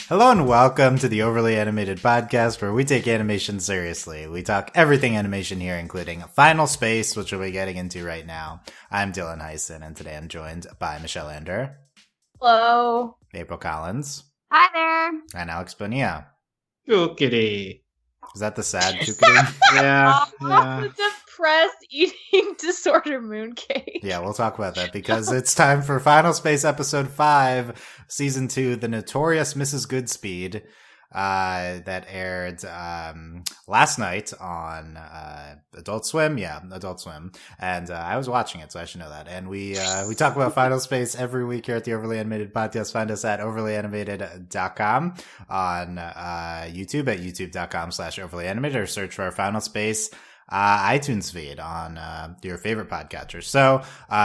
Hello and welcome to the Overly Animated Podcast, where we take animation seriously. We talk everything animation here, including Final Space, which we'll be getting into right now. I'm Dylan Hysen, and today I'm joined by Michelle Anderer. Hello. April Collins. Hi there. And Alex Bonilla. Chookity. Is that the sad chookity? Yeah. The depressed eating disorder mooncake. Yeah, we'll talk about that because it's time for Final Space Episode 5, Season 2, The Notorious Mrs Goodspeed, that aired last night on Adult Swim. Yeah, Adult Swim. And I was watching it, so I should know that. And we talk about Final Space every week here at the Overly Animated Podcast. Find us at overlyanimated.com on YouTube at youtube.com/overlyanimated, or search for our Final Space iTunes feed on your favorite podcatcher. So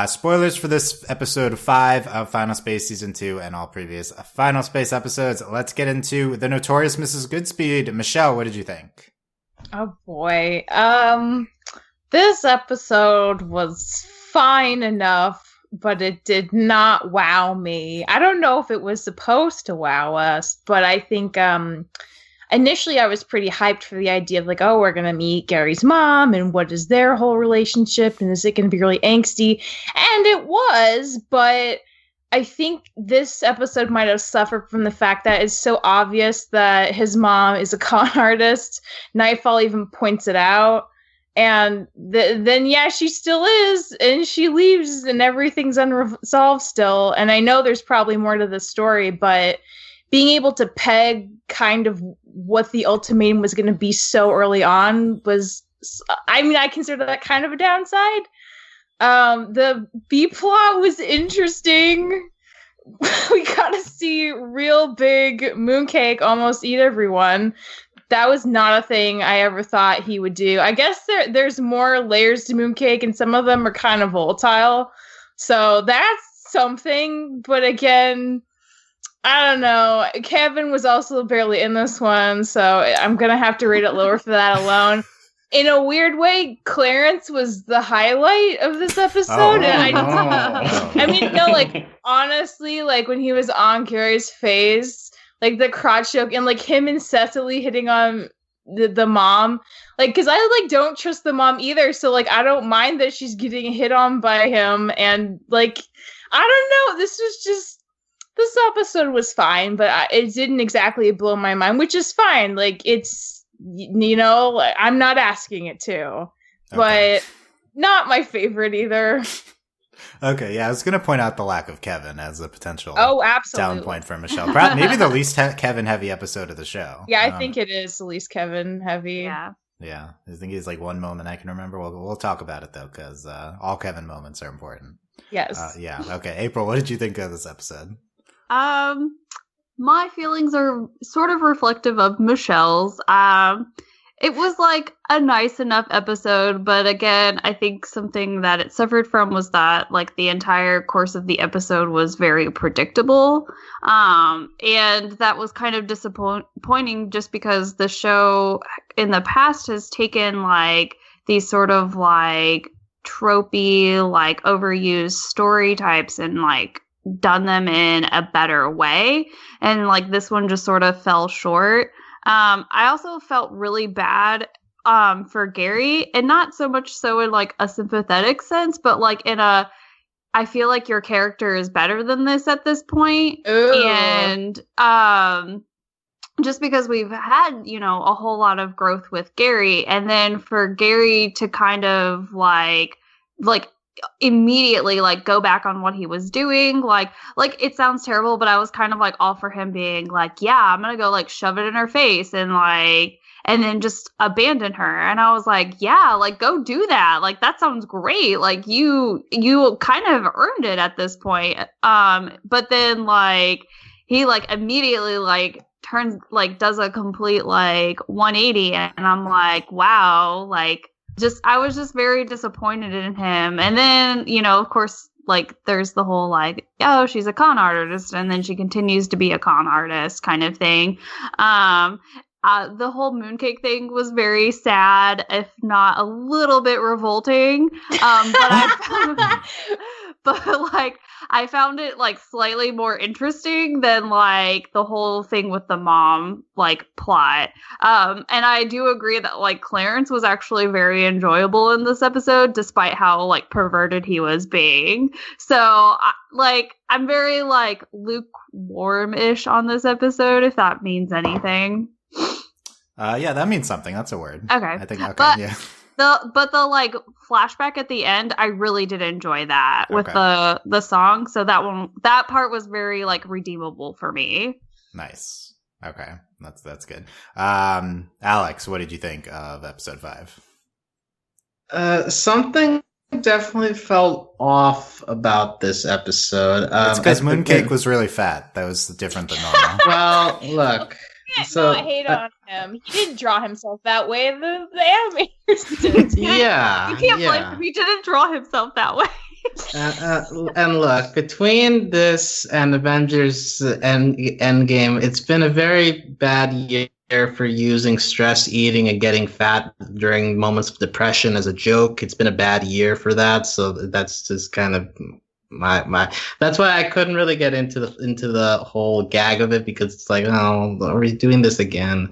spoilers for this episode 5 of Final Space Season 2 and all previous Final Space episodes. Let's get into The Notorious Mrs Goodspeed. Michelle, what did you think? Oh boy. This episode was fine enough, but it did not wow me. I don't know if it was supposed to wow us, but I think initially I was pretty hyped for the idea of like, oh, we're going to meet Gary's mom and what is their whole relationship and is it going to be really angsty? And it was, but I think this episode might have suffered from the fact that it's so obvious that his mom is a con artist. Nightfall even points it out. And then, yeah, she still is, and she leaves and everything's unresolved still. And I know there's probably more to the story, but being able to peg kind of what the ultimatum was going to be so early on was, I mean, I consider that kind of a downside. The B plot was interesting. We got to see real big Mooncake almost eat everyone. That was not a thing I ever thought he would do. I guess there's more layers to Mooncake, and some of them are kind of volatile. So that's something. But again, I don't know. Kevin was also barely in this one, so I'm going to have to rate it lower for that alone. In a weird way, Clarence was the highlight of this episode. I mean, no, like, honestly, like, when he was on Gary's face, like, the crotch joke, and, like, him and Cecily hitting on the mom, like, because I, like, don't trust the mom either, so, like, I don't mind that she's getting hit on by him, and, like, I don't know, this episode was fine, but it didn't exactly blow my mind, which is fine. Like, it's, you know, I'm not asking it to, but not my favorite either. Okay, yeah, I was going to point out the lack of Kevin as a potential absolutely down point for Michelle. Perhaps, maybe the least Kevin-heavy episode of the show. Yeah, I think it is the least Kevin-heavy. Yeah, I think he's like one moment I can remember. We'll talk about it, though, because all Kevin moments are important. Yes. Yeah, okay. April, what did you think of this episode? My feelings are sort of reflective of Michelle's. It was like a nice enough episode, but again, I think something that it suffered from was that like the entire course of the episode was very predictable. And that was kind of disappointing just because the show in the past has taken like these sort of like tropey, like overused story types and like done them in a better way, and like this one just sort of fell short. I also felt really bad for Gary, and not so much so in like a sympathetic sense, but like in a I feel like your character is better than this at this point. Ooh. And just because we've had, you know, a whole lot of growth with Gary, and then for Gary to kind of like immediately like go back on what he was doing, like it sounds terrible, but I was kind of like all for him being like, yeah, I'm gonna go like shove it in her face and then just abandon her. And I was like, yeah, like go do that, like that sounds great, like you kind of earned it at this point. But then like he like immediately like turns like does a complete like 180, and I'm like, wow, like I was just very disappointed in him. And then, you know, of course, like there's the whole like, oh, she's a con artist, and then she continues to be a con artist kind of thing. The whole mooncake thing was very sad, if not a little bit revolting. But like I found it like slightly more interesting than like the whole thing with the mom like plot. And I do agree that like Clarence was actually very enjoyable in this episode, despite how like perverted he was being. So I'm very like lukewarm-ish on this episode, if that means anything. Yeah, that means something. That's a word. Okay. I think, okay, but yeah. The like flashback at the end, I really did enjoy that with the song. So that part was very like redeemable for me. Nice. Okay. That's good. Alex, what did you think of episode 5? Something definitely felt off about this episode. It's because Mooncake was really fat. That was different than normal. Well, look. You can't not hate on him. He didn't draw himself that way. The animators did. Yeah. You can't blame him. He didn't draw himself that way. And look, between this and Avengers Endgame, it's been a very bad year for using stress eating and getting fat during moments of depression as a joke. It's been a bad year for that, so that's just kind of my that's why I couldn't really get into the whole gag of it, because it's like, oh, are we doing this again?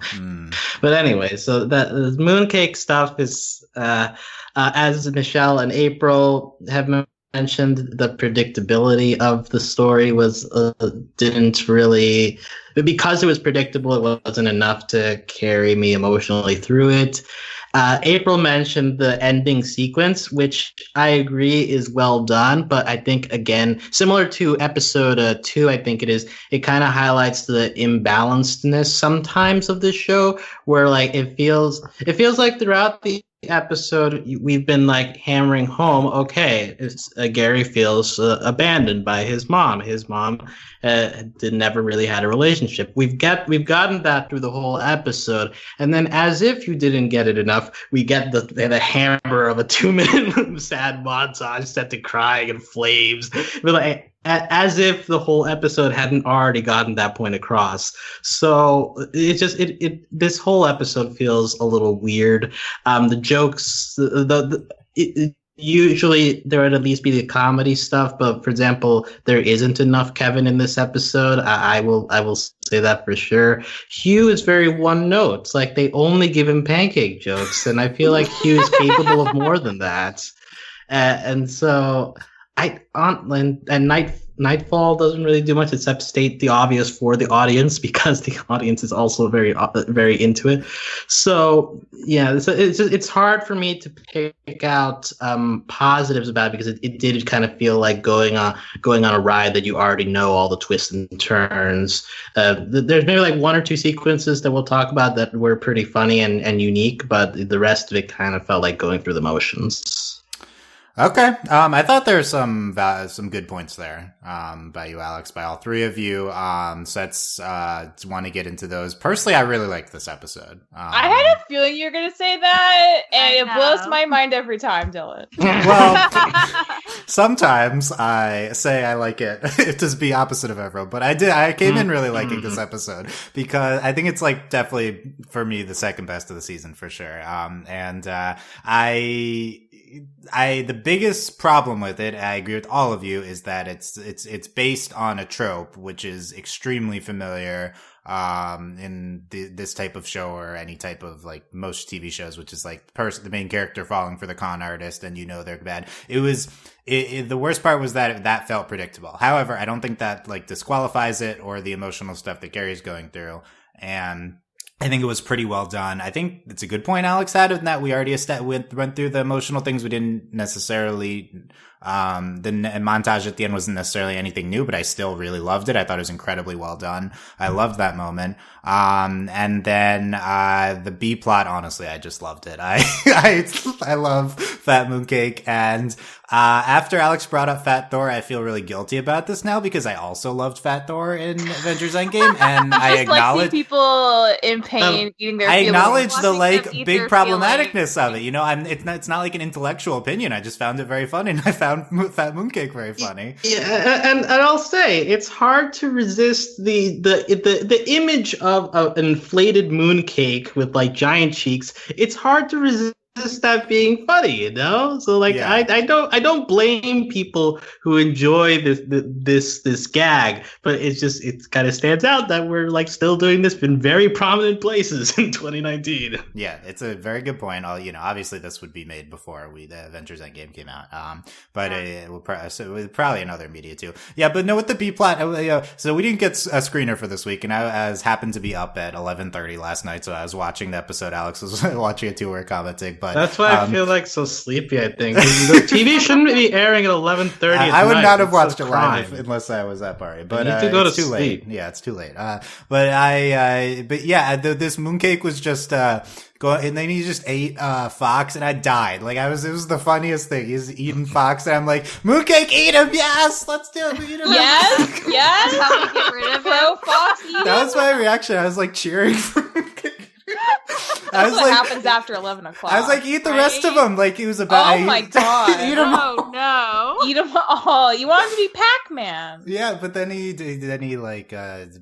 But anyway, so that the Mooncake stuff is as Michelle and April have mentioned, the predictability of the story was didn't really, because it was predictable, it wasn't enough to carry me emotionally through it. April mentioned the ending sequence, which I agree is well done, but I think, again, similar to episode 2, I think it kind of highlights the imbalancedness sometimes of this show, where like it feels like throughout the episode we've been like hammering home, okay, Gary feels abandoned by his mom. Never really had a relationship. We've gotten that through the whole episode, and then as if you didn't get it enough, we get the hammer of a 2-minute sad montage set to crying and flames, but like as if the whole episode hadn't already gotten that point across. So this whole episode feels a little weird. The jokes, usually there would at least be the comedy stuff, but for example, there isn't enough Kevin in this episode. I will say that for sure. Hugh is very one note. It's like they only give him pancake jokes, and I feel like Hugh is capable of more than that. And so Nightfall doesn't really do much except state the obvious for the audience, because the audience is also very, very into it. So yeah, it's hard for me to pick out positives about it, because it did kind of feel like going on a ride that you already know all the twists and turns. There's maybe like 1 or 2 sequences that we'll talk about that were pretty funny and unique, but the rest of it kind of felt like going through the motions. Okay. I thought there were some good points there, by you, Alex, by all three of you. So let's, want to get into those. Personally, I really liked this episode. I had a feeling you were going to say that, and it blows my mind every time, Dylan. Well, sometimes I say I like it to be opposite of everyone, but I came in really liking this episode, because I think it's like definitely for me the second best of the season for sure. The biggest problem with it, I agree with all of you, is that it's based on a trope, which is extremely familiar, in this type of show, or any type of like most TV shows, which is like the main character falling for the con artist and they're bad. The worst part was that felt predictable. However, I don't think that like disqualifies it or the emotional stuff that Gary's going through. And I think it was pretty well done. I think it's a good point Alex had, in that we already went through the emotional things. We didn't necessarily, the montage at the end wasn't necessarily anything new, but I still really loved it. I thought it was incredibly well done. I loved that moment. And then, the B plot, honestly, I just loved it. I love Fat Mooncake. And, after Alex brought up Fat Thor, I feel really guilty about this now, because I also loved Fat Thor in Avengers Endgame, and I acknowledge like people in pain eating their feelings. I acknowledge the like big problematicness of it. It's not like an intellectual opinion. I just found it very funny, and I found Fat Mooncake very funny. Yeah, and I'll say it's hard to resist the image of an inflated mooncake with like giant cheeks. It's hard to resist is that being funny, you know? So like I don't blame people who enjoy this gag, but it kind of stands out that we're like still doing this in very prominent places in 2019. Yeah, it's a very good point. Obviously this would be made before the Avengers Endgame came out. But it will probably in other media too. Yeah, but no, with the B plot, so we didn't get a screener for this week, and I happened to be up at 11:30 last night, so I was watching the episode. Alex was watching it too, we were commenting. But that's why I feel like so sleepy. I think the TV shouldn't be airing at 11:30. I would not have watched it live unless I was at party. But you need to go it's to too sleep. late. Yeah, it's too late. This mooncake was just and then he just ate Fox, and I died. Like it was the funniest thing. He's eating Fox, and I'm like, mooncake, eat him! Yes, let's do it. Eat him. Yes. That's how we get rid of Pro Fox. That was my reaction. I was like cheering for mooncake. That's what happens after 11 o'clock. I was like, eat the rest of them. Like, he was about. Oh my god! Eat them. Oh no! Eat them all. You want him to be Pac-Man. Yeah, but then he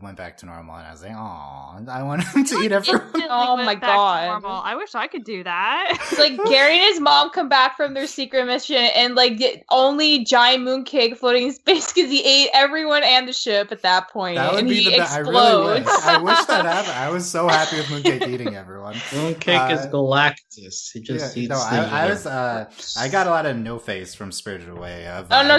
went back to normal, and I was like, oh, I want him to eat everyone. Oh my god! I wish I could do that. It's like Gary and his mom come back from their secret mission, and like the only giant mooncake floating in space because he ate everyone and the ship at that point, that would and be he explodes. I really wish. I wish that happened. I was so happy with mooncake eating everyone. Mooncake is Galactus. He just eats things. I got a lot of no face from Spirited Away.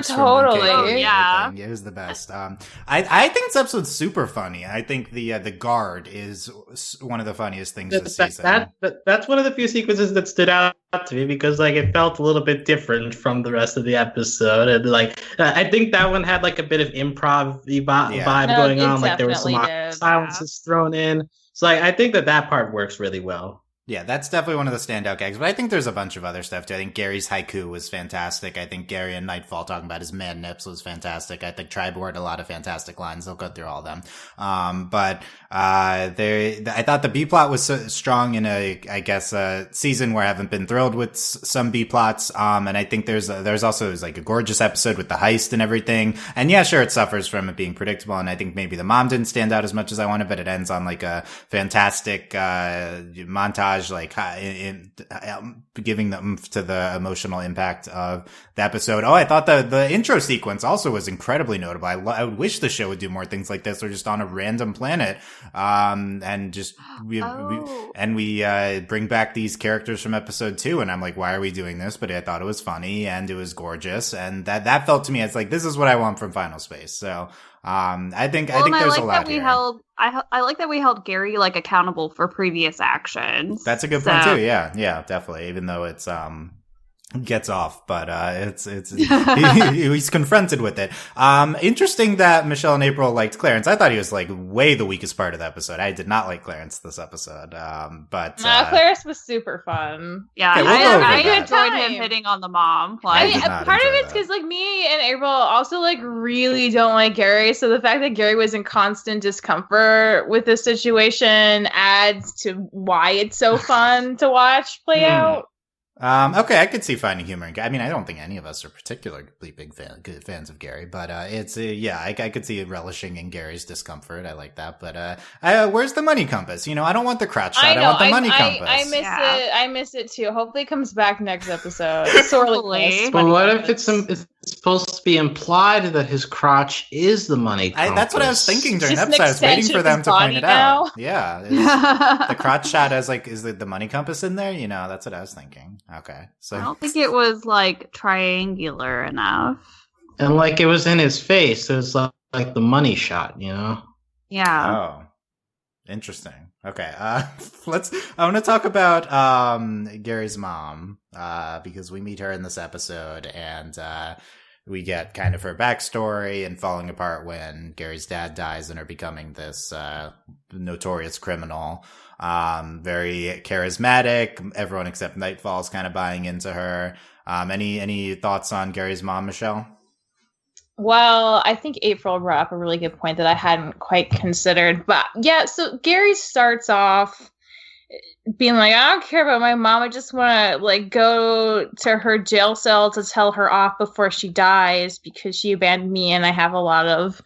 Totally. Yeah. It was the best. I think this episode's super funny. I think the guard is one of the funniest things this season. That's one of the few sequences that stood out to me because like it felt a little bit different from the rest of the episode, and like I think that one had like a bit of improv vibe going on. Like there was some silences thrown in. So I think that part works really well. Yeah, that's definitely one of the standout gags, but I think there's a bunch of other stuff too. I think Gary's haiku was fantastic. I think Gary and Nightfall talking about his man nips was fantastic. I think Tribe had a lot of fantastic lines. I'll go through all of them. I thought the B plot was so strong in a season where I haven't been thrilled with some B plots. And I think there's also like a gorgeous episode with the heist and everything. And yeah, sure, it suffers from it being predictable. And I think maybe the mom didn't stand out as much as I wanted, but it ends on like a fantastic, montage, like giving them to the emotional impact of the episode. I thought the intro sequence also was incredibly notable. I would wish the show would do more things like this, or just on a random planet, and just we bring back these characters from episode 2, and I'm like, why are we doing this? But I thought it was funny and it was gorgeous, and that felt to me as like, this is what I want from Final Space. So I think there's a lot here. I like that we held Gary like accountable for previous actions. That's a good point too. Yeah, definitely. Even though it's gets off, but he's confronted with it. Interesting that Michelle and April liked Clarence. I thought he was like way the weakest part of the episode. I did not like Clarence this episode. But Clarence was super fun. Yeah, okay, I enjoyed him hitting on the mom. Like, part of it's because like me and April also like really don't like Gary, so the fact that Gary was in constant discomfort with this situation adds to why it's so fun to watch play out. Okay, I could see finding humor in Gary. I mean, I don't think any of us are particularly big fans of Gary, but I could see relishing in Gary's discomfort. I like that, but where's the money compass? I don't want the crotch shot. I want the money compass. I miss it. I miss it too. Hopefully, it comes back next episode. Sorely. But what if it's supposed to be implied that his crotch is the money compass? That's what I was thinking during the episode. I was waiting for them to point it out. Yeah, the crotch shot is the money compass in there? That's what I was thinking. Okay, so I don't think it was like triangular enough, and like it was in his face. It was like the money shot, Yeah. Oh, interesting. Okay, I want to talk about Gary's mom because we meet her in this episode, and we get kind of her backstory and falling apart when Gary's dad dies and her becoming this notorious criminal. Very charismatic. Everyone except Nightfall's kind of buying into her. Any thoughts on Gary's mom, Michelle? Well, I think April brought up a really good point that I hadn't quite considered. But yeah, so Gary starts off being like, I don't care about my mom. I just want to like go to her jail cell to tell her off before she dies because she abandoned me, and I have a lot of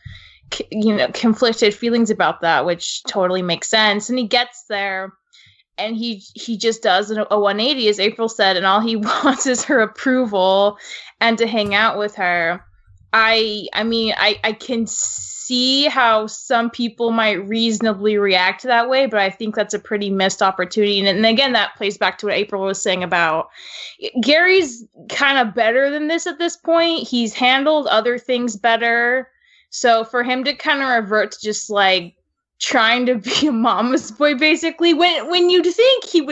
conflicted feelings about that, which totally makes sense. And he gets there and he just does a 180, as April said, and all he wants is her approval and to hang out with her. I mean, I can see how some people might reasonably react that way, but I think that's a pretty missed opportunity. And again, that plays back to what April was saying about Gary's kind of better than this at this point. He's handled other things better. So for him to kind of revert to just like trying to be a mama's boy, basically, when you'd think he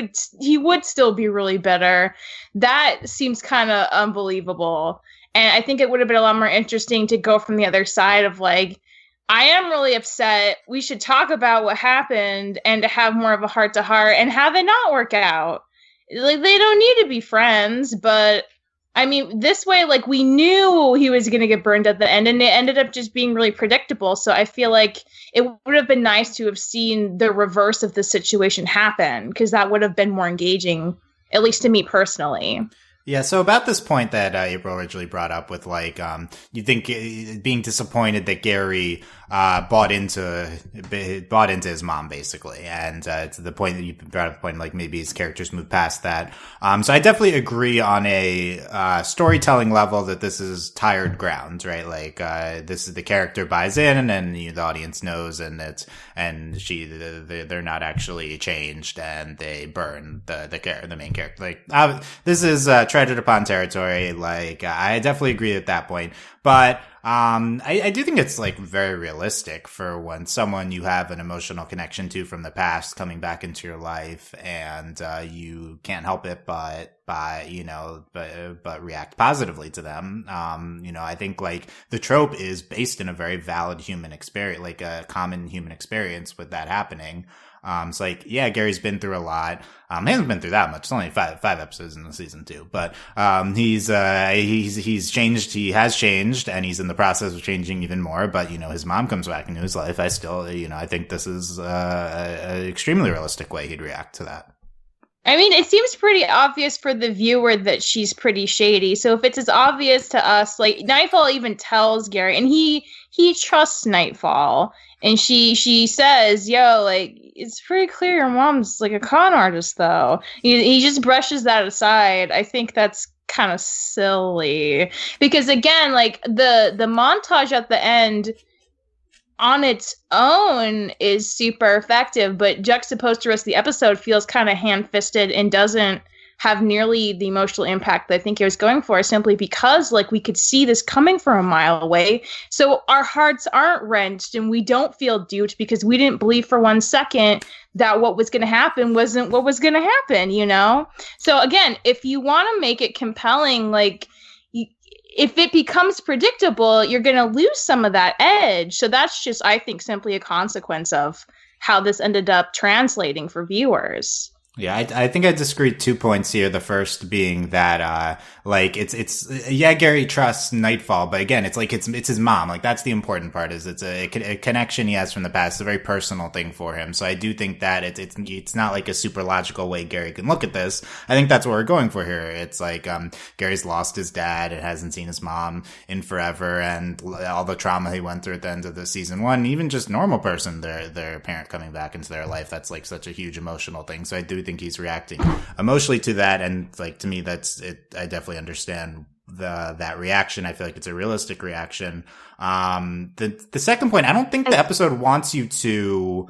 would still be really better, that seems kind of unbelievable. And I think it would have been a lot more interesting to go from the other side of like, I am really upset. We should talk about what happened, and to have more of a heart to heart and have it not work out. Like, they don't need to be friends, but I mean, this way, like, we knew he was going to get burned at the end, and it ended up just being really predictable. So I feel like it would have been nice to have seen the reverse of the situation happen, because that would have been more engaging, at least to me personally. Yeah, so about this point that April originally brought up with, like, you think being disappointed that Gary bought into his mom, basically, and to the point that you brought up, the point like maybe his characters moved past that. So I definitely agree on a storytelling level that this is tired ground, right? Like, this is the character buys in, and the audience knows, and they're not actually changed, and they burn the main character. Like, this is treaded upon territory. Like, I definitely agree at that point, but I do think it's like very realistic for when someone you have an emotional connection to from the past coming back into your life, and you can't help it but react positively to them. I think like the trope is based in a very valid human experience, like a common human experience with that happening. It's like, yeah, Gary's been through a lot. He hasn't been through that much. It's only five episodes in the season 2, but he's changed. He has changed, and he's in the process of changing even more. But his mom comes back into his life. I still, I think this is an extremely realistic way he'd react to that. I mean, it seems pretty obvious for the viewer that she's pretty shady. So if it's as obvious to us, like Nightfall even tells Gary, and he trusts Nightfall, and she says, "Yo, like it's pretty clear your mom's like a con artist, though." He just brushes that aside. I think that's kind of silly because again, like the montage at the end on its own is super effective, but juxtaposed to the rest of the episode feels kind of hand-fisted and doesn't have nearly the emotional impact that I think it was going for, simply because like we could see this coming from a mile away. So our hearts aren't wrenched and we don't feel duped because we didn't believe for 1 second that what was going to happen wasn't what was going to happen, So again, if you want to make it compelling, like if it becomes predictable, you're going to lose some of that edge. So that's just, I think, simply a consequence of how this ended up translating for viewers. Yeah, I think I disagree 2 points here. The first being that, Gary trusts Nightfall, but again, it's like, it's his mom. Like, that's the important part, is it's a connection he has from the past. It's a very personal thing for him. So I do think that it's not like a super logical way Gary can look at this. I think that's what we're going for here. It's like, Gary's lost his dad and hasn't seen his mom in forever, and all the trauma he went through at the end of the season 1, even just normal person, their parent coming back into their life. That's like such a huge emotional thing. So I do think he's reacting emotionally to that, and like to me that's it. I definitely understand that reaction. I feel like it's a realistic reaction. The second point, I don't think the episode wants you to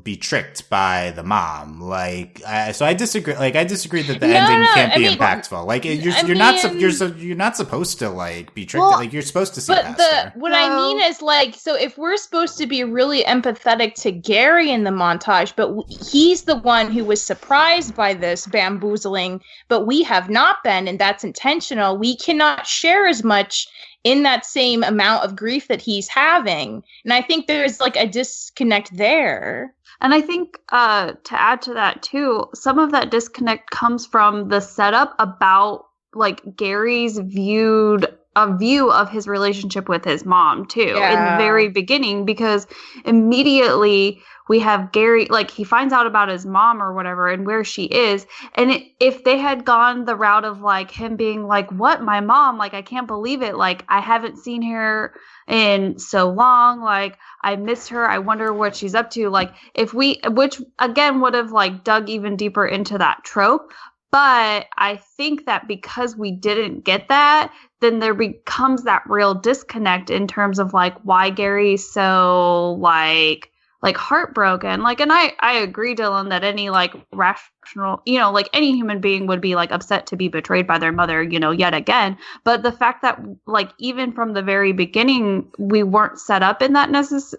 be tricked by the mom. Like, so I disagree. Like, I disagree that the ending can't be impactful. Like, you're not supposed to like be tricked. Like, you're supposed to see that. What I mean is, like, so if we're supposed to be really empathetic to Gary in the montage, but he's the one who was surprised by this bamboozling, but we have not been, and that's intentional. We cannot share as much in that same amount of grief that he's having. And I think there's like a disconnect there. And I think to add to that too, some of that disconnect comes from the setup about like Gary's viewed a view of his relationship with his mom too in Yeah. the very beginning, because immediately we have Gary, like, he finds out about his mom or whatever and where she is. And if they had gone the route of like him being like, what, my mom, like, I can't believe it, like, I haven't seen her in so long, like, I miss her, I wonder what she's up to, like, which again would have like dug even deeper into that trope. But I think that because we didn't get that, then there becomes that real disconnect in terms of like why Gary's so like heartbroken. Like, and I agree, Dylan, that any like rational, you know, like any human being would be like upset to be betrayed by their mother, you know, yet again. But the fact that like even from the very beginning we weren't set up in that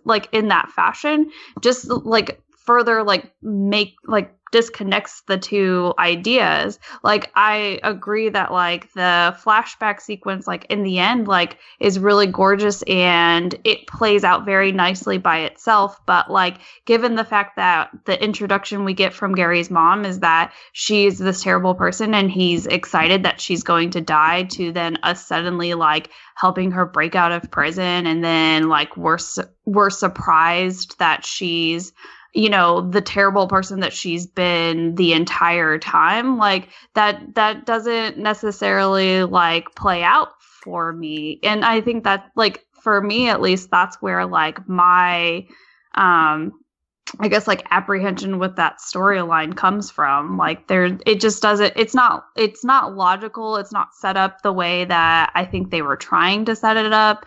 like in that fashion, just like further like make like disconnects the two ideas. Like, I agree that like the flashback sequence, like in the end, like is really gorgeous and it plays out very nicely by itself. But like, given the fact that the introduction we get from Gary's mom is that she's this terrible person and he's excited that she's going to die, to then us suddenly like helping her break out of prison, and then like we're surprised that she's, you know, the terrible person that she's been the entire time. Like that doesn't necessarily like play out for me. And I think that like, for me at least, that's where like my I guess like apprehension with that storyline comes from. Like it just doesn't, it's not logical. It's not set up the way that I think they were trying to set it up.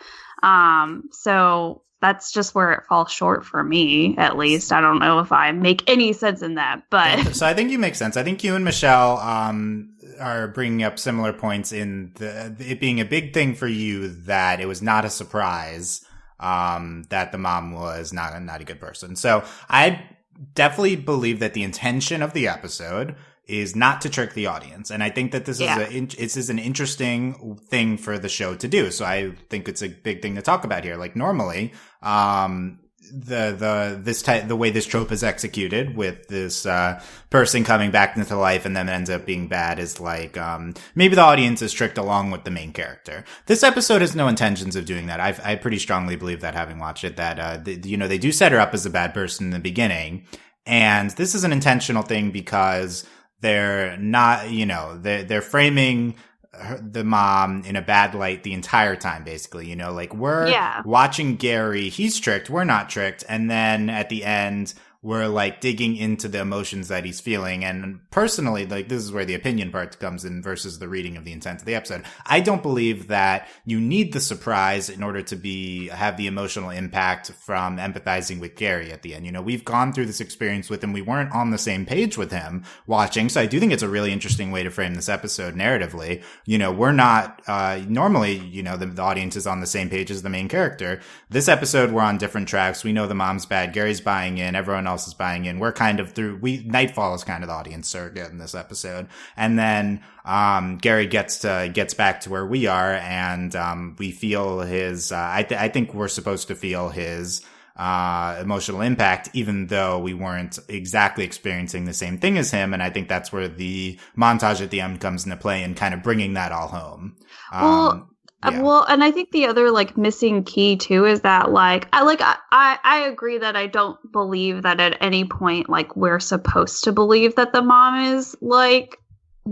So that's just where it falls short for me, at least. I don't know if I make any sense in that, but. So I think you make sense. I think you and Michelle are bringing up similar points in it being a big thing for you that it was not a surprise that the mom was not a good person. So I definitely believe that the intention of the episode is not to trick the audience. And I think that this is an interesting thing for the show to do. So I think it's a big thing to talk about here. Like normally, the way this trope is executed with this person coming back into life and then ends up being bad is like maybe the audience is tricked along with the main character. This episode has no intentions of doing that. I pretty strongly believe that, having watched it, that they do set her up as a bad person in the beginning, and this is an intentional thing because they're not, they're framing the mom in a bad light the entire time, basically. Like, we're watching Gary, he's tricked, we're not tricked, and then at the end we're like digging into the emotions that he's feeling. And personally, like, this is where the opinion part comes in versus the reading of the intent of the episode. I don't believe that you need the surprise in order to have the emotional impact from empathizing with Gary at the end. We've gone through this experience with him. We weren't on the same page with him watching. So I do think it's a really interesting way to frame this episode narratively. We're not, normally, the audience is on the same page as the main character. This episode, we're on different tracks. We know the mom's bad. Gary's buying in. Everyone else is buying in. We're kind of Nightfall is kind of the audience surrogate in this episode. And then Gary gets back to where we are, and we feel his I think we're supposed to feel his emotional impact, even though we weren't exactly experiencing the same thing as him. And I think that's where the montage at the end comes into play and kind of bringing that all home. Well, and I think the other like missing key too is that like I agree that I don't believe that at any point like we're supposed to believe that the mom is like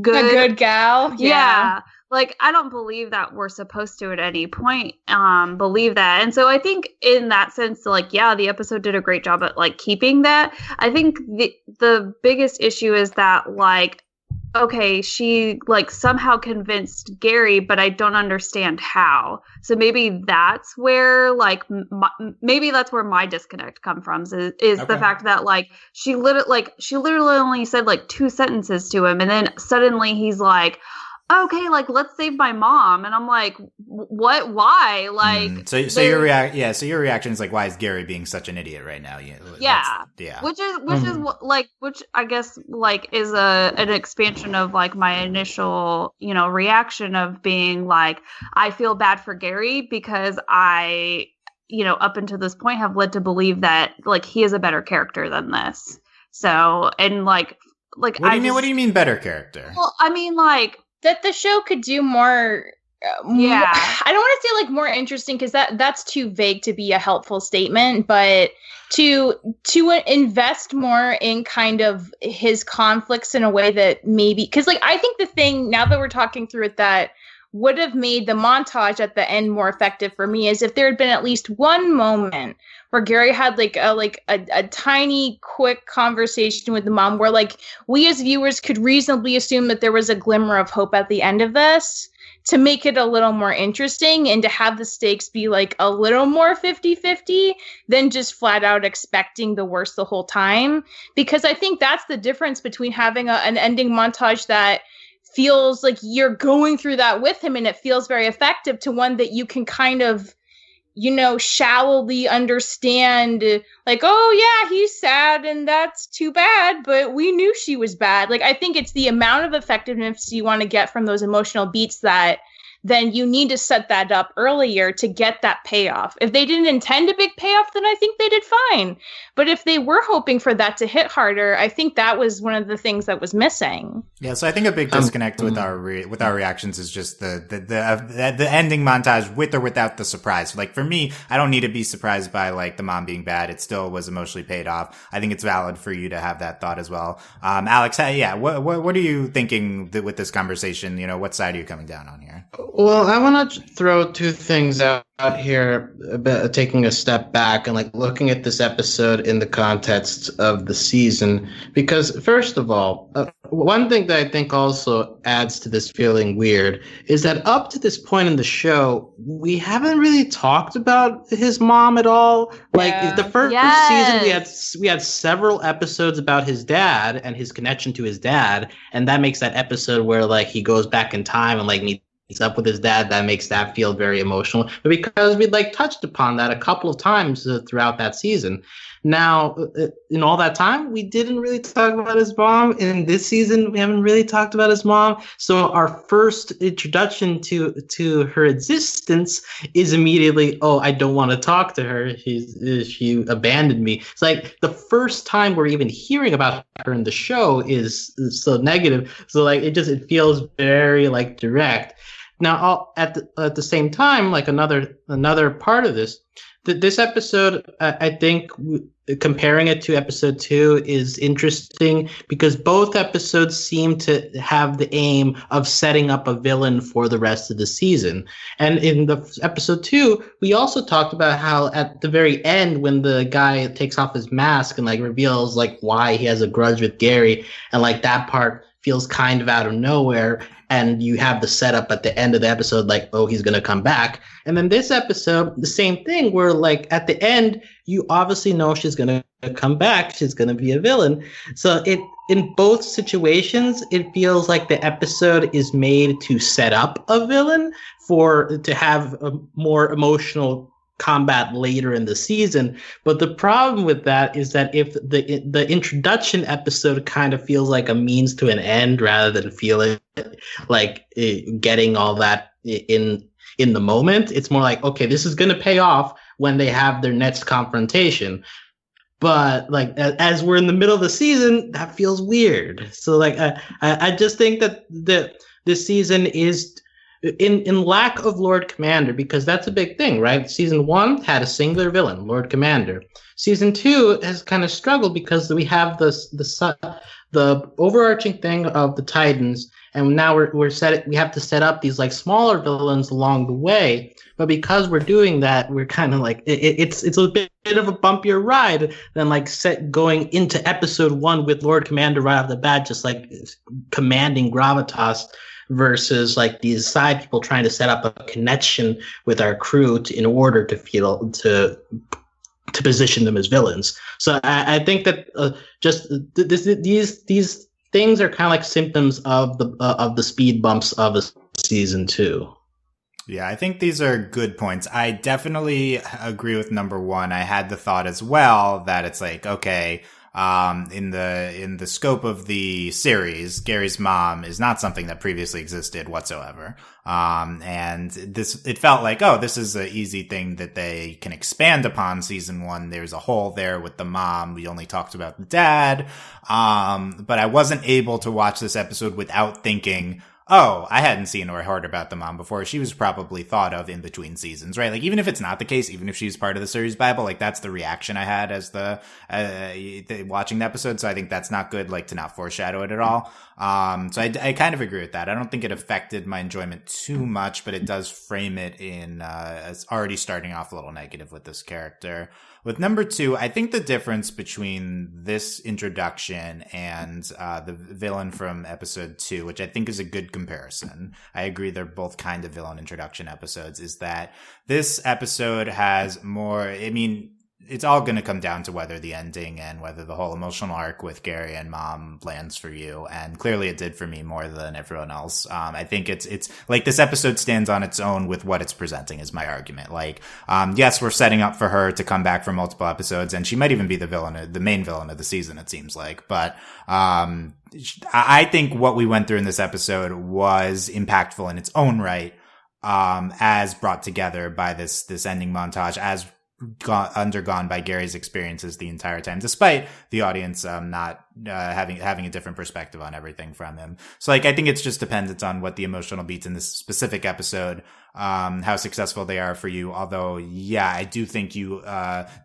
good, a good gal. Yeah. Like, I don't believe that we're supposed to at any point believe that. And so I think in that sense, like, yeah, the episode did a great job at like keeping that. I think the biggest issue is that like, okay, she like somehow convinced Gary, but I don't understand how. So maybe that's where like maybe that's where my disconnect comes from is okay. The fact that like she literally only said like 2 sentences to him, and then suddenly he's like, okay, like, let's save my mom. And I'm like, what? Why? Like, so your reaction is like, why is Gary being such an idiot right now? Which I guess like is an expansion of like my initial, reaction of being like, I feel bad for Gary because I, up until this point have led to believe that like he is a better character than this. So, and like, what do you mean better character? Well, I mean like, that the show could do more I don't want to say like more interesting because that's too vague to be a helpful statement, but to invest more in kind of his conflicts in a way that maybe, because like I think the thing now that we're talking through it that would have made the montage at the end more effective for me is if there had been at least one moment where Gary had like a tiny quick conversation with the mom where like we as viewers could reasonably assume that there was a glimmer of hope at the end of this, to make it a little more interesting and to have the stakes be like a little more 50-50 than just flat out expecting the worst the whole time. Because I think that's the difference between having an ending montage that feels like you're going through that with him and it feels very effective, to one that you can kind of, you know, shallowly understand, like, oh yeah, he's sad and that's too bad, but we knew she was bad. Like, I think it's the amount of effectiveness you want to get from those emotional beats that then you need to set that up earlier to get that payoff. If they didn't intend a big payoff, then I think they did fine. But if they were hoping for that to hit harder, I think that was one of the things that was missing. Yeah, so I think a big disconnect with our reactions is just the ending montage with or without the surprise. Like for me, I don't need to be surprised by like the mom being bad. It still was emotionally paid off. I think it's valid for you to have that thought as well. Alex, what are you thinking with this conversation? You know, what side are you coming down on here? Well, I want to throw two things out here, taking a step back and like looking at this episode in the context of the season. Because first of all, one thing that I think also adds to this feeling weird is that up to this point in the show, we haven't really talked about his mom at all. Like the first season, we had several episodes about his dad and his connection to his dad, and that makes that episode where like he goes back in time and like meets up with his dad, that makes that feel very emotional. But because we'd like touched upon that a couple of times throughout that season, now in all that time we didn't really talk about his mom. In this season, we haven't really talked about his mom. So our first introduction to her existence is immediately, oh, I don't want to talk to her. She abandoned me. It's like the first time we're even hearing about her in the show is so negative. So like it feels very like direct. Now, at the same time, like another part of this episode, I think comparing it to episode 2 is interesting because both episodes seem to have the aim of setting up a villain for the rest of the season. And in the episode 2, we also talked about how at the very end, when the guy takes off his mask and like reveals like why he has a grudge with Gary, and like that part feels kind of out of nowhere. And you have the setup at the end of the episode, like, oh, he's going to come back. And then this episode, the same thing, where like at the end, you obviously know she's going to come back. She's going to be a villain. So in both situations, it feels like the episode is made to set up a villain to have a more emotional combat later in the season. But the problem with that is that if the introduction episode kind of feels like a means to an end rather than feeling like getting all that in the moment, it's more like, okay, this is going to pay off when they have their next confrontation. But like as we're in the middle of the season, that feels weird. So like I just think that this season is in lack of Lord Commander, because that's a big thing, right? Season 1 had a singular villain, Lord Commander. Season 2 has kind of struggled because we have the overarching thing of the Titans, and now we have to set up these like smaller villains along the way. But because we're doing that, we're kind of like it's a bit of a bumpier ride than like going into episode 1 with Lord Commander right off the bat, just like commanding gravitas, versus like these side people trying to set up a connection with our crew in order to feel to position them as villains. So I think that these things are kind of like symptoms of the speed bumps of a season 2. Yeah, I think these are good points. I definitely agree with number 1. I had the thought as well that it's like, okay, in the scope of the series, Gary's mom is not something that previously existed whatsoever. And it felt like, oh, this is an easy thing that they can expand upon season 1. There's a hole there with the mom. We only talked about the dad. But I wasn't able to watch this episode without thinking, Oh, I hadn't seen or heard about the mom before. She was probably thought of in between seasons, right? Like, even if it's not the case, even if she's part of the series Bible, like, that's the reaction I had as the watching the episode. So I think that's not good, like, to not foreshadow it at all. So I kind of agree with that. I don't think it affected my enjoyment too much, but it does frame it in as already starting off a little negative with this character. With number 2, I think the difference between this introduction and the villain from episode 2, which I think is a good comparison, I agree they're both kind of villain introduction episodes, is that this episode has more, I mean, it's all going to come down to whether the ending and whether the whole emotional arc with Gary and Mom lands for you. And clearly it did for me more than everyone else. I think it's like this episode stands on its own with what it's presenting is my argument. Like, yes, we're setting up for her to come back for multiple episodes, and she might even be the main villain of the season, it seems like. But, I think what we went through in this episode was impactful in its own right, as brought together by this ending montage, as undergone by Gary's experiences the entire time, despite the audience not having a different perspective on everything from him. So, like, I think it's just dependent on what the emotional beats in this specific episode, how successful they are for you. Although, yeah, I do think you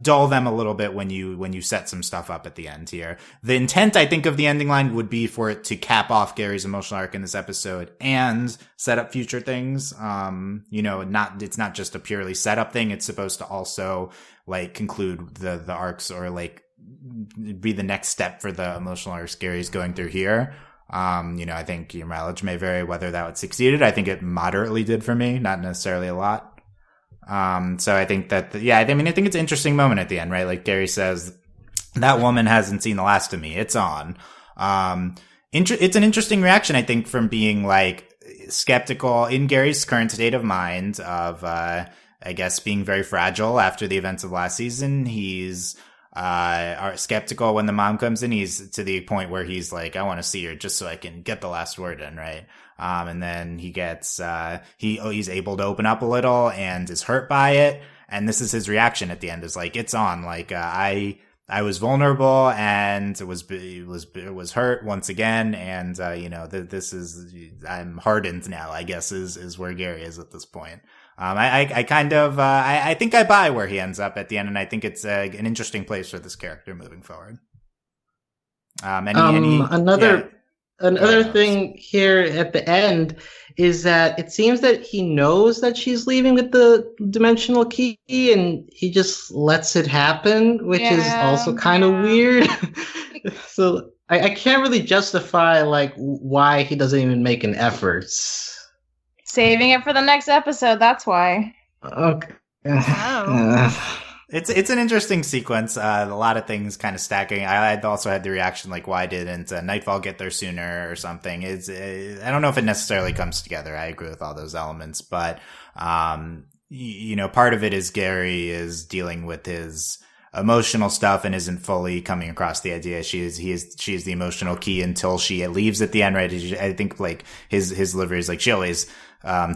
dull them a little bit when you set some stuff up at the end here. The intent, I think, of the ending line would be for it to cap off Gary's emotional arc in this episode and set up future things. It's not just a purely setup thing. It's supposed to also, like, conclude the arcs, or, like, be the next step for the emotional arcs Gary's going through here. I think your mileage may vary whether that would succeeded. I think it moderately did for me, not necessarily a lot. So I think that, I think it's an interesting moment at the end, right? Like Gary says, that woman hasn't seen the last of me. It's on. It's an interesting reaction, I think, from being, like, skeptical in Gary's current state of mind of, I guess, being very fragile after the events of last season. He's are skeptical when the mom comes in. He's to the point where he's like, I want to see her just so I can get the last word in, right? And then he gets he's able to open up a little and is hurt by it, and this is his reaction at the end, is like, it's on. Like, I was vulnerable and it was hurt once again, and this is, I'm hardened now, I guess, is where Gary is at this point. I think I buy where he ends up at the end, and I think it's an interesting place for this character moving forward. Another thing here at the end is that it seems that he knows that she's leaving with the dimensional key, and he just lets it happen, which is also kind of weird. So I can't really justify, like, why he doesn't even make an effort. Saving it for the next episode, that's why. Okay. It's an interesting sequence. A lot of things kind of stacking. I also had the reaction, like, why didn't Nightfall get there sooner or something? I don't know if it necessarily comes together. I agree with all those elements, but part of it is Gary is dealing with his emotional stuff and isn't fully coming across the idea she is the emotional key until she leaves at the end, right? I think, like, his delivery is like, she always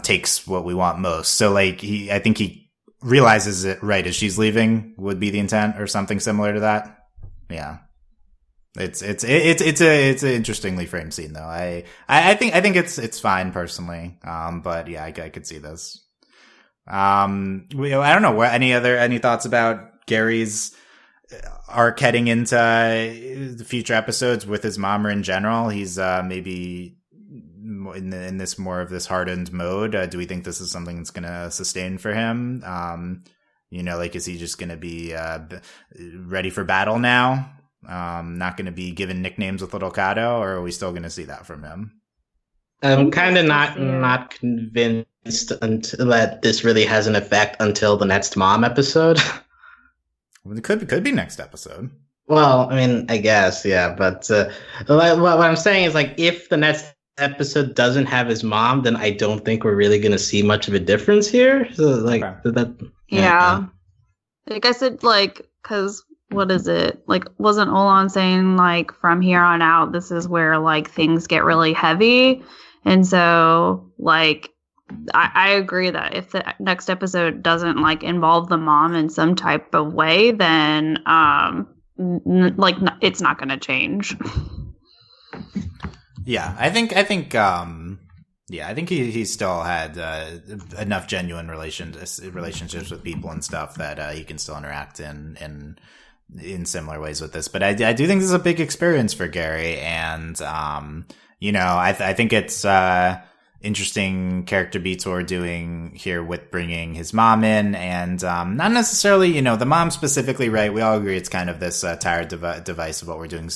takes what we want most. So, like, I think he realizes it right as she's leaving would be the intent, or something similar to that. Yeah. It's an interestingly framed scene, though. I think it's fine personally. But yeah, I could see this. I don't know. Any thoughts about Gary's arc heading into the future episodes with his mom, or in general? He's maybe in this more of this hardened mode. Do we think this is something that's going to sustain for him? Like, is he just going to be ready for battle now? Not going to be given nicknames with Little Kato, or are we still going to see that from him? I'm kind of not convinced that this really has an effect until the next mom episode. It could be next episode. Well, I mean, I guess, yeah. But what I'm saying is, like, if the next episode doesn't have his mom, then I don't think we're really going to see much of a difference here. So, like, okay. Yeah. I guess it, like, because what is it? Like, wasn't Olan saying, like, from here on out, this is where, like, things get really heavy? And so, like, I agree that if the next episode doesn't, like, involve the mom in some type of way, then it's not going to change. Yeah, I think Yeah, I think he still had enough genuine relationships with people and stuff that he can still interact in similar ways with this. But I do think this is a big experience for Gary, and I think it's interesting character beats what we're doing here with bringing his mom in, and not necessarily, the mom specifically, right? We all agree it's kind of this tired device of what we're doing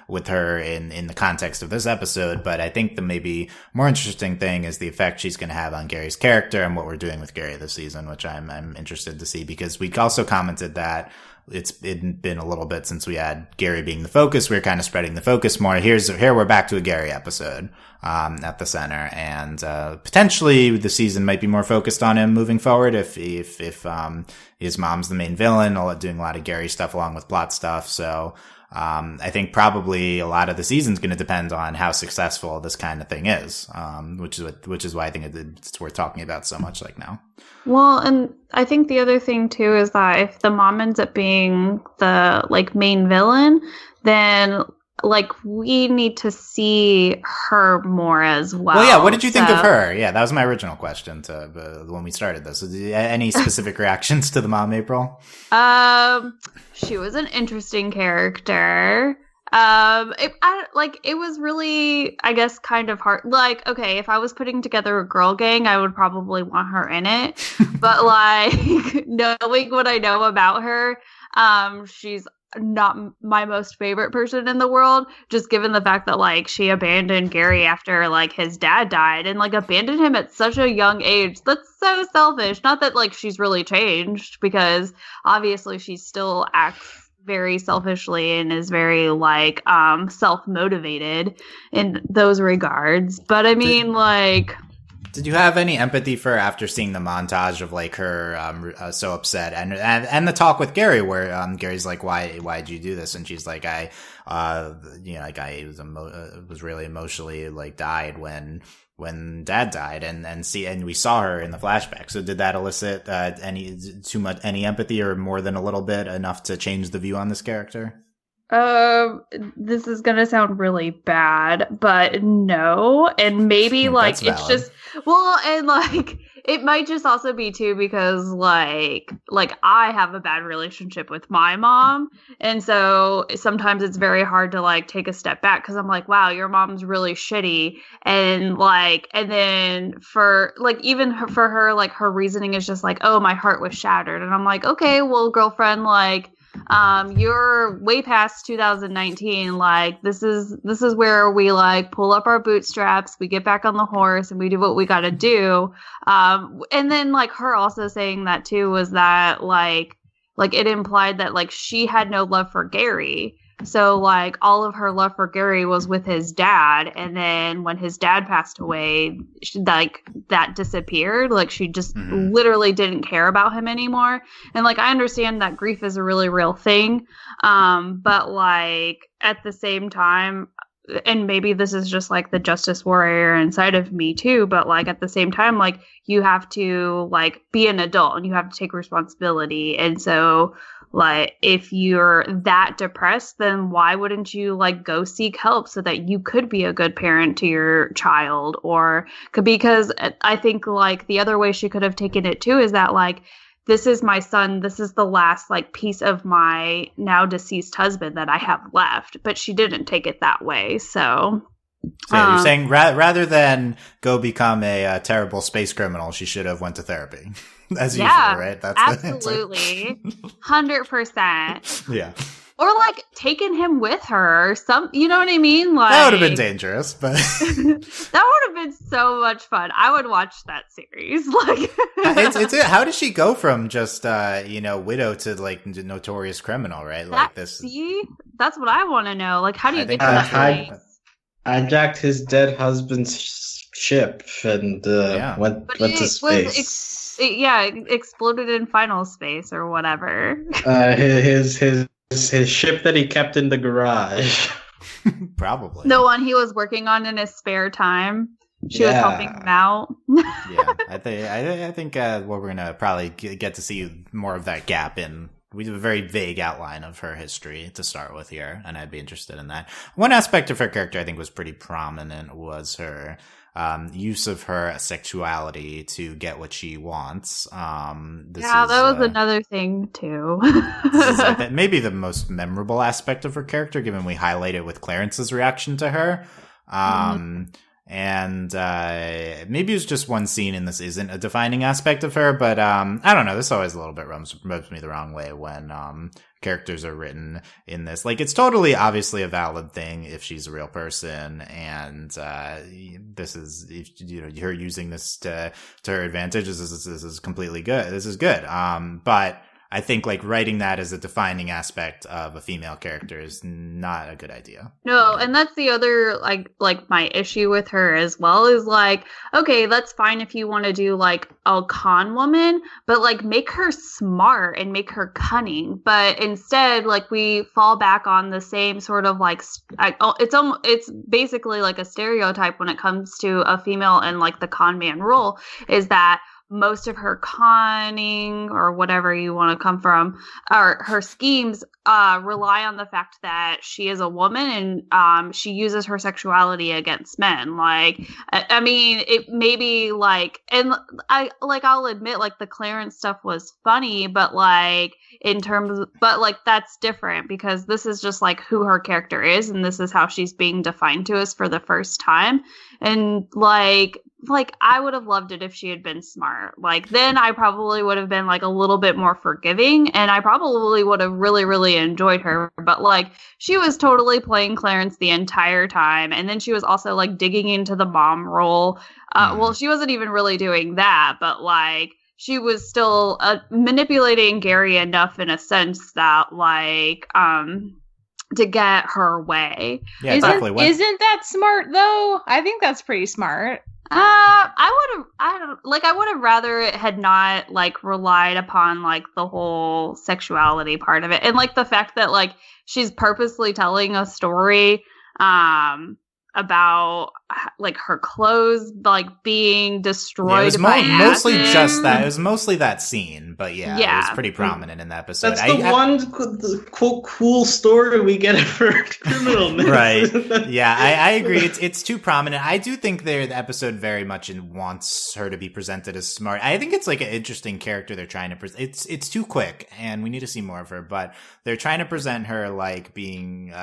with her in the context of this episode. But I think the maybe more interesting thing is the effect she's going to have on Gary's character and what we're doing with Gary this season, which I'm interested to see, because we also commented that it's been a little bit since we had Gary being the focus. We were kind of spreading the focus more. Here we're back to a Gary episode at the center, and potentially the season might be more focused on him moving forward if his mom's the main villain, doing a lot of Gary stuff along with plot stuff. So I think probably a lot of the season's going to depend on how successful this kind of thing is, which is why I think it's worth talking about so much like now. Well, and I think the other thing too is that if the mom ends up being the main villain, then we need to see her more as well. Well, yeah. What did you think of her? Yeah, that was my original question when we started this. Any specific reactions to the mom, April? She was an interesting character. It was really, I guess, kind of hard. Okay, if I was putting together a girl gang, I would probably want her in it. But knowing what I know about her, she's not my most favorite person in the world, just given the fact that she abandoned Gary after his dad died, and abandoned him at such a young age. That's so selfish. Not that she's really changed, because obviously she still acts very selfishly and is very self-motivated in those regards. But I mean, did you have any empathy for her after seeing the montage of her so upset and the talk with Gary where Gary's like, why'd you do this? And she's like, I was really emotionally died when dad died, and we saw her in the flashback. So did that elicit any empathy, or more than a little bit enough to change the view on this character? This is gonna sound really bad, but no. And maybe it's valid. just, well, and it might just also be too because I have a bad relationship with my mom, and so sometimes it's very hard to take a step back, because I'm like, wow, your mom's really shitty, and and then for even for her, her reasoning is just oh, my heart was shattered, and I'm like, okay, well, girlfriend, you're way past 2019. This is where we pull up our bootstraps, we get back on the horse, and we do what we gotta do. And then her also saying that too was that it implied that she had no love for Gary. So all of her love for Gary was with his dad, and then when his dad passed away, that disappeared. She just literally didn't care about him anymore. And I understand that grief is a really real thing, but at the same time, and maybe this is just the justice warrior inside of me too, but at the same time, you have to be an adult and you have to take responsibility. And so if you're that depressed, then why wouldn't you go seek help so that you could be a good parent to your child? Or because I think the other way she could have taken it too is that this is my son, this is the last piece of my now deceased husband that I have left. But she didn't take it that way. So you're saying rather than go become a terrible space criminal, she should have went to therapy. As usual, right? That's absolutely 100%. Yeah. Or taking him with her, you know what I mean? That would have been dangerous, but that would have been so much fun. I would watch that series. How did she go from just widow to notorious criminal, right? See, that's what I want to know. How do you get to that place? I jacked his dead husband's ship and went to space. Exploded in final space or whatever. His ship that he kept in the garage. Probably. The one he was working on in his spare time. She was helping him out. Yeah, I think we're gonna probably get to see more of that gap in. We have a very vague outline of her history to start with here, and I'd be interested in that. One aspect of her character I think was pretty prominent was her use of her sexuality to get what she wants. That was another thing too. This is like maybe the most memorable aspect of her character, given we highlight it with Clarence's reaction to her. And maybe it's just one scene and this isn't a defining aspect of her, but I don't know. This always a little bit rubs me the wrong way when characters are written in this. Like, it's totally obviously a valid thing if she's a real person, and this is, if, her using this to her advantage. This is completely good. This is good. But I think like writing that as a defining aspect of a female character is not a good idea. No, and that's the other like my issue with her as well is like, okay, that's fine if you want to do like a con woman, but like make her smart and make her cunning. But instead, like we fall back on the same sort of like it's basically like a stereotype when it comes to a female and like the con man role is that most of her conning or whatever you want to come from, or her schemes rely on the fact that she is a woman and she uses her sexuality against men. Like, I mean, it may be like, and I'll admit like the Clarence stuff was funny, but like but like that's different because this is just like who her character is and this is how she's being defined to us for the first time. And like I would have loved it if she had been smart. Like then I probably would have been like a little bit more forgiving and I probably would have really, really enjoyed her. But like she was totally playing Clarence the entire time. And then she was also like digging into the mom role. Well, she wasn't even really doing that, but like she was still manipulating Gary enough in a sense that like, to get her way. Yeah, exactly. Isn't that smart though? I think that's pretty smart. I would have rather it had not like relied upon like the whole sexuality part of it. And like the fact that like she's purposely telling a story about like her clothes like being destroyed. It was by mostly acid. just that. It was mostly that scene, but yeah, it was pretty prominent in the episode. That's the cool story we get for criminal. Right? Yeah, I agree. It's too prominent. I do think the episode very much wants her to be presented as smart. I think it's like an interesting character they're trying to present. It's too quick, and we need to see more of her. But they're trying to present her like being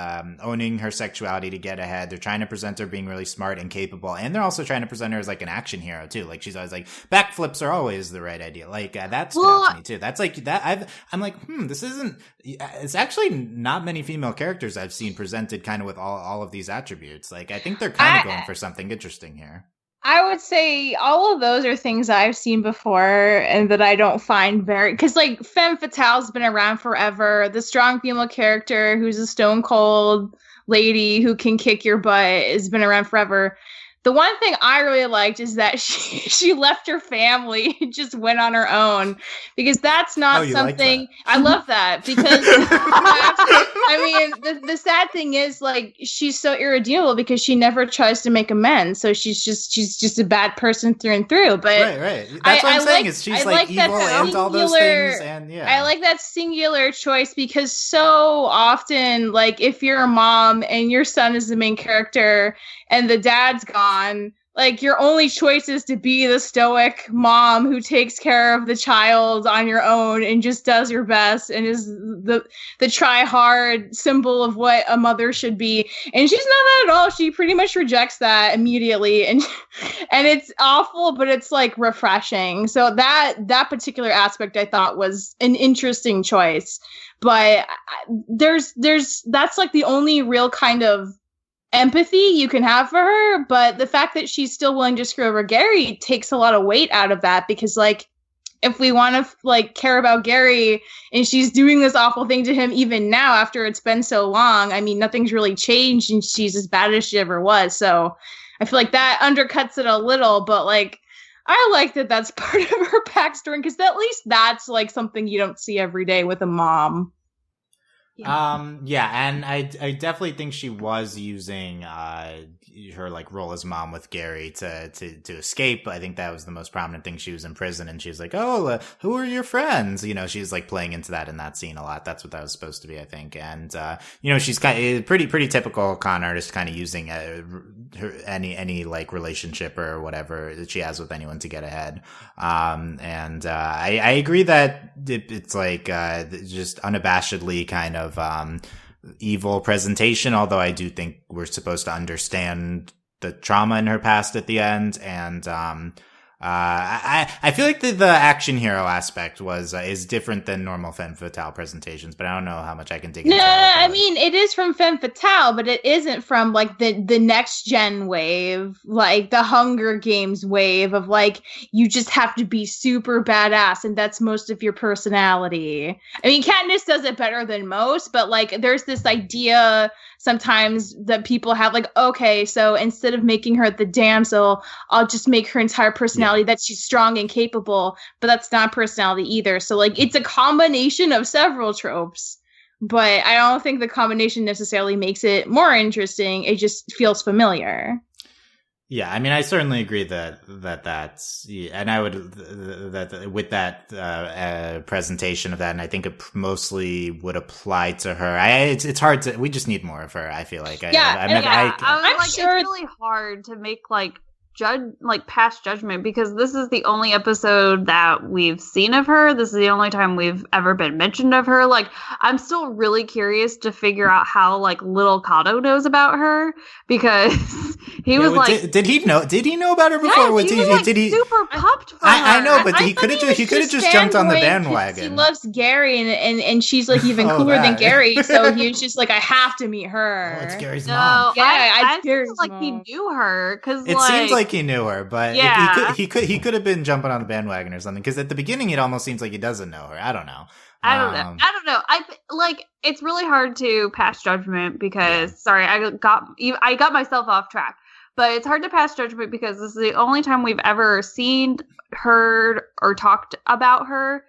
owning her sexuality to get ahead. They're trying to present her being really smart and capable, and they're also trying to present her as like an action hero too. Like she's always like backflips are always the right idea. Like that stood out to me too. That's like that. I'm like, this isn't. It's actually not many female characters I've seen presented kind of with all of these attributes. Like I think they're kind of going for something interesting here. I would say all of those are things I've seen before and that I don't find very... Because, like, femme fatale's been around forever. The strong female character who's a stone cold lady who can kick your butt has been around forever. The one thing I really liked is that she left her family and just went on her own, because that's not something... Like that. I love that because I mean, the sad thing is like she's so irredeemable because she never tries to make amends. So she's just a bad person through and through. But right. That's what I'm saying is she's like evil and all those things. And yeah, I like that singular choice because so often, like if you're a mom and your son is the main character and the dad's gone, like your only choice is to be the stoic mom who takes care of the child on your own and just does your best and is the try hard symbol of what a mother should be. And she's not that at all. She pretty much rejects that immediately, and it's awful, but it's like refreshing. So that particular aspect I thought was an interesting choice. But there's that's like the only real kind of empathy you can have for her, but the fact that she's still willing to screw over Gary takes a lot of weight out of that, because like if we want to like care about Gary and she's doing this awful thing to him even now after it's been so long, I mean nothing's really changed and she's as bad as she ever was. So I feel like that undercuts it a little, but like I like that that's part of her backstory, because at least that's like something you don't see every day with a mom. Yeah, and I definitely think she was using her like role as mom with Gary to escape. I think that was the most prominent thing. She was in prison and she's like, oh, who are your friends? You know, she's like playing into that in that scene a lot. That's what that was supposed to be, I think. And, you know, she's kind of pretty typical con artist, kind of using any like relationship or whatever that she has with anyone to get ahead. I agree that it's like, just unabashedly kind of, evil presentation, although I do think we're supposed to understand the trauma in her past at the end. And I feel like the action hero aspect is different than normal femme fatale presentations, but I don't know how much I can dig into that. I mean, it is from femme fatale, but it isn't from like the next gen wave, like the Hunger Games wave of like you just have to be super badass and that's most of your personality. I mean, Katniss does it better than most, but like there's this idea sometimes that people have like, okay, so instead of making her the damsel, I'll just make her entire personality that she's strong and capable, but that's not personality either. So like it's a combination of several tropes, but I don't think the combination necessarily makes it more interesting. It just feels familiar. Yeah, I mean, I certainly agree that's, and I would, that with that, presentation of that, and I think it mostly would apply to her. It's hard to, we just need more of her, I feel like. I'm sure it's really hard to make pass judgment because this is the only episode that we've seen of her. This is the only time we've ever been mentioned of her. Like, I'm still really curious to figure out how like little Kato knows about her because he was like, did he know about her before? Yes, did he super pumped for her. I know, but he could have just jumped on the bandwagon. He loves Gary and she's like even cooler than Gary, so he was just like, I have to meet her. Oh, it's Gary's mom. Yeah, I feel like he knew her because it seems like he knew her, but he could have been jumping on the bandwagon or something. Because at the beginning, it almost seems like he doesn't know her. I don't know. I don't know. I like it's really hard to pass judgment because sorry, I got myself off track. But it's hard to pass judgment because this is the only time we've ever seen, heard, or talked about her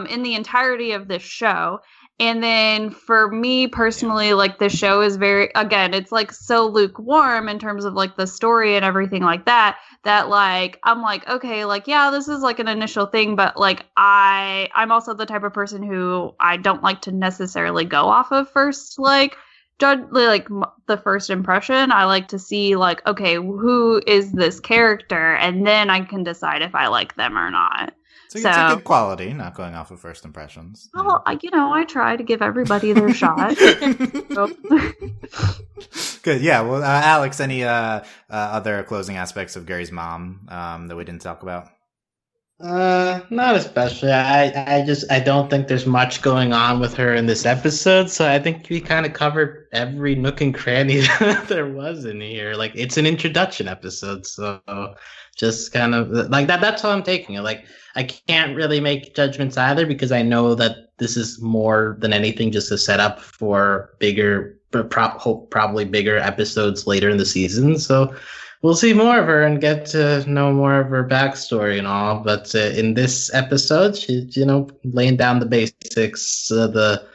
in the entirety of this show. And then for me personally, like the show is very, again, it's like so lukewarm in terms of like the story and everything like that like, I'm like, okay, like, yeah, this is like an initial thing, but like I'm also the type of person who I don't like to necessarily go off of first, like, judge, like the first impression. I like to see like, okay, who is this character? And then I can decide if I like them or not. So it's a good quality, not going off of first impressions. Well, I try to give everybody their shot. Good, yeah. Well, Alex, any other closing aspects of Gary's mom that we didn't talk about? Not especially. I don't think there's much going on with her in this episode, so I think we kind of covered every nook and cranny that there was in here. Like, it's an introduction episode, so just kind of like that. That's how I'm taking it. Like, I can't really make judgments either because I know that this is more than anything just a setup for bigger, probably bigger episodes later in the season. So we'll see more of her and get to know more of her backstory and all. But in this episode, she's, laying down the basics, the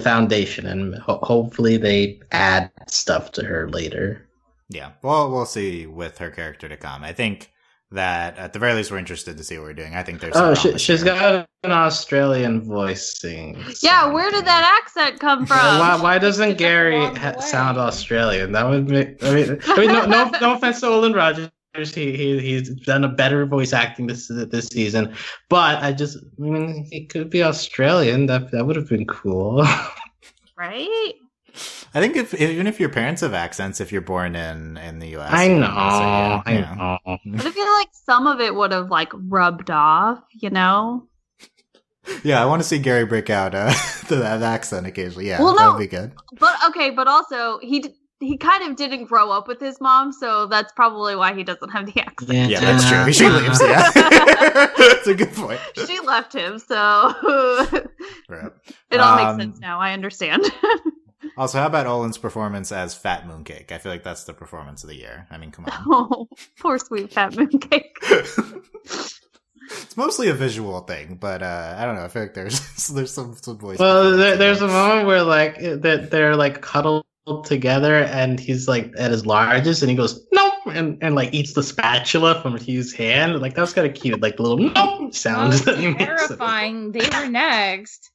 foundation, and hopefully they add stuff to her later. Yeah, well, we'll see with her character to come. I think that at the very least we're interested to see what we're doing. I think there's she's got an Australian voicing. Yeah, where did that accent come from? Why doesn't Gary sound Australian? That would make. I mean, no offense to Olin Rogers. He's done a better voice acting this season, but he could be Australian. That would have been cool, right? I think even if your parents have accents, if you're born in the U.S. I know. But I feel like some of it would have like rubbed off, Yeah, I want to see Gary break out that accent occasionally. Yeah, well, that would be good. But also he kind of didn't grow up with his mom, so that's probably why he doesn't have the accent. Yeah, that's true. She leaves. Yeah, that's a good point. She left him, so right. It all makes sense now. I understand. Also, how about Olin's performance as Fat Mooncake? I feel like that's the performance of the year. I mean, come on. Oh, poor sweet Fat Mooncake. It's mostly a visual thing, but I don't know. I feel like there's some voice. Well, there's a moment where like they're like cuddling together, and he's like at his largest, and he goes nope, and like eats the spatula from Hugh's hand. Like that was kind of cute, like the little nope sounds that he makes. Terrifying. They were next.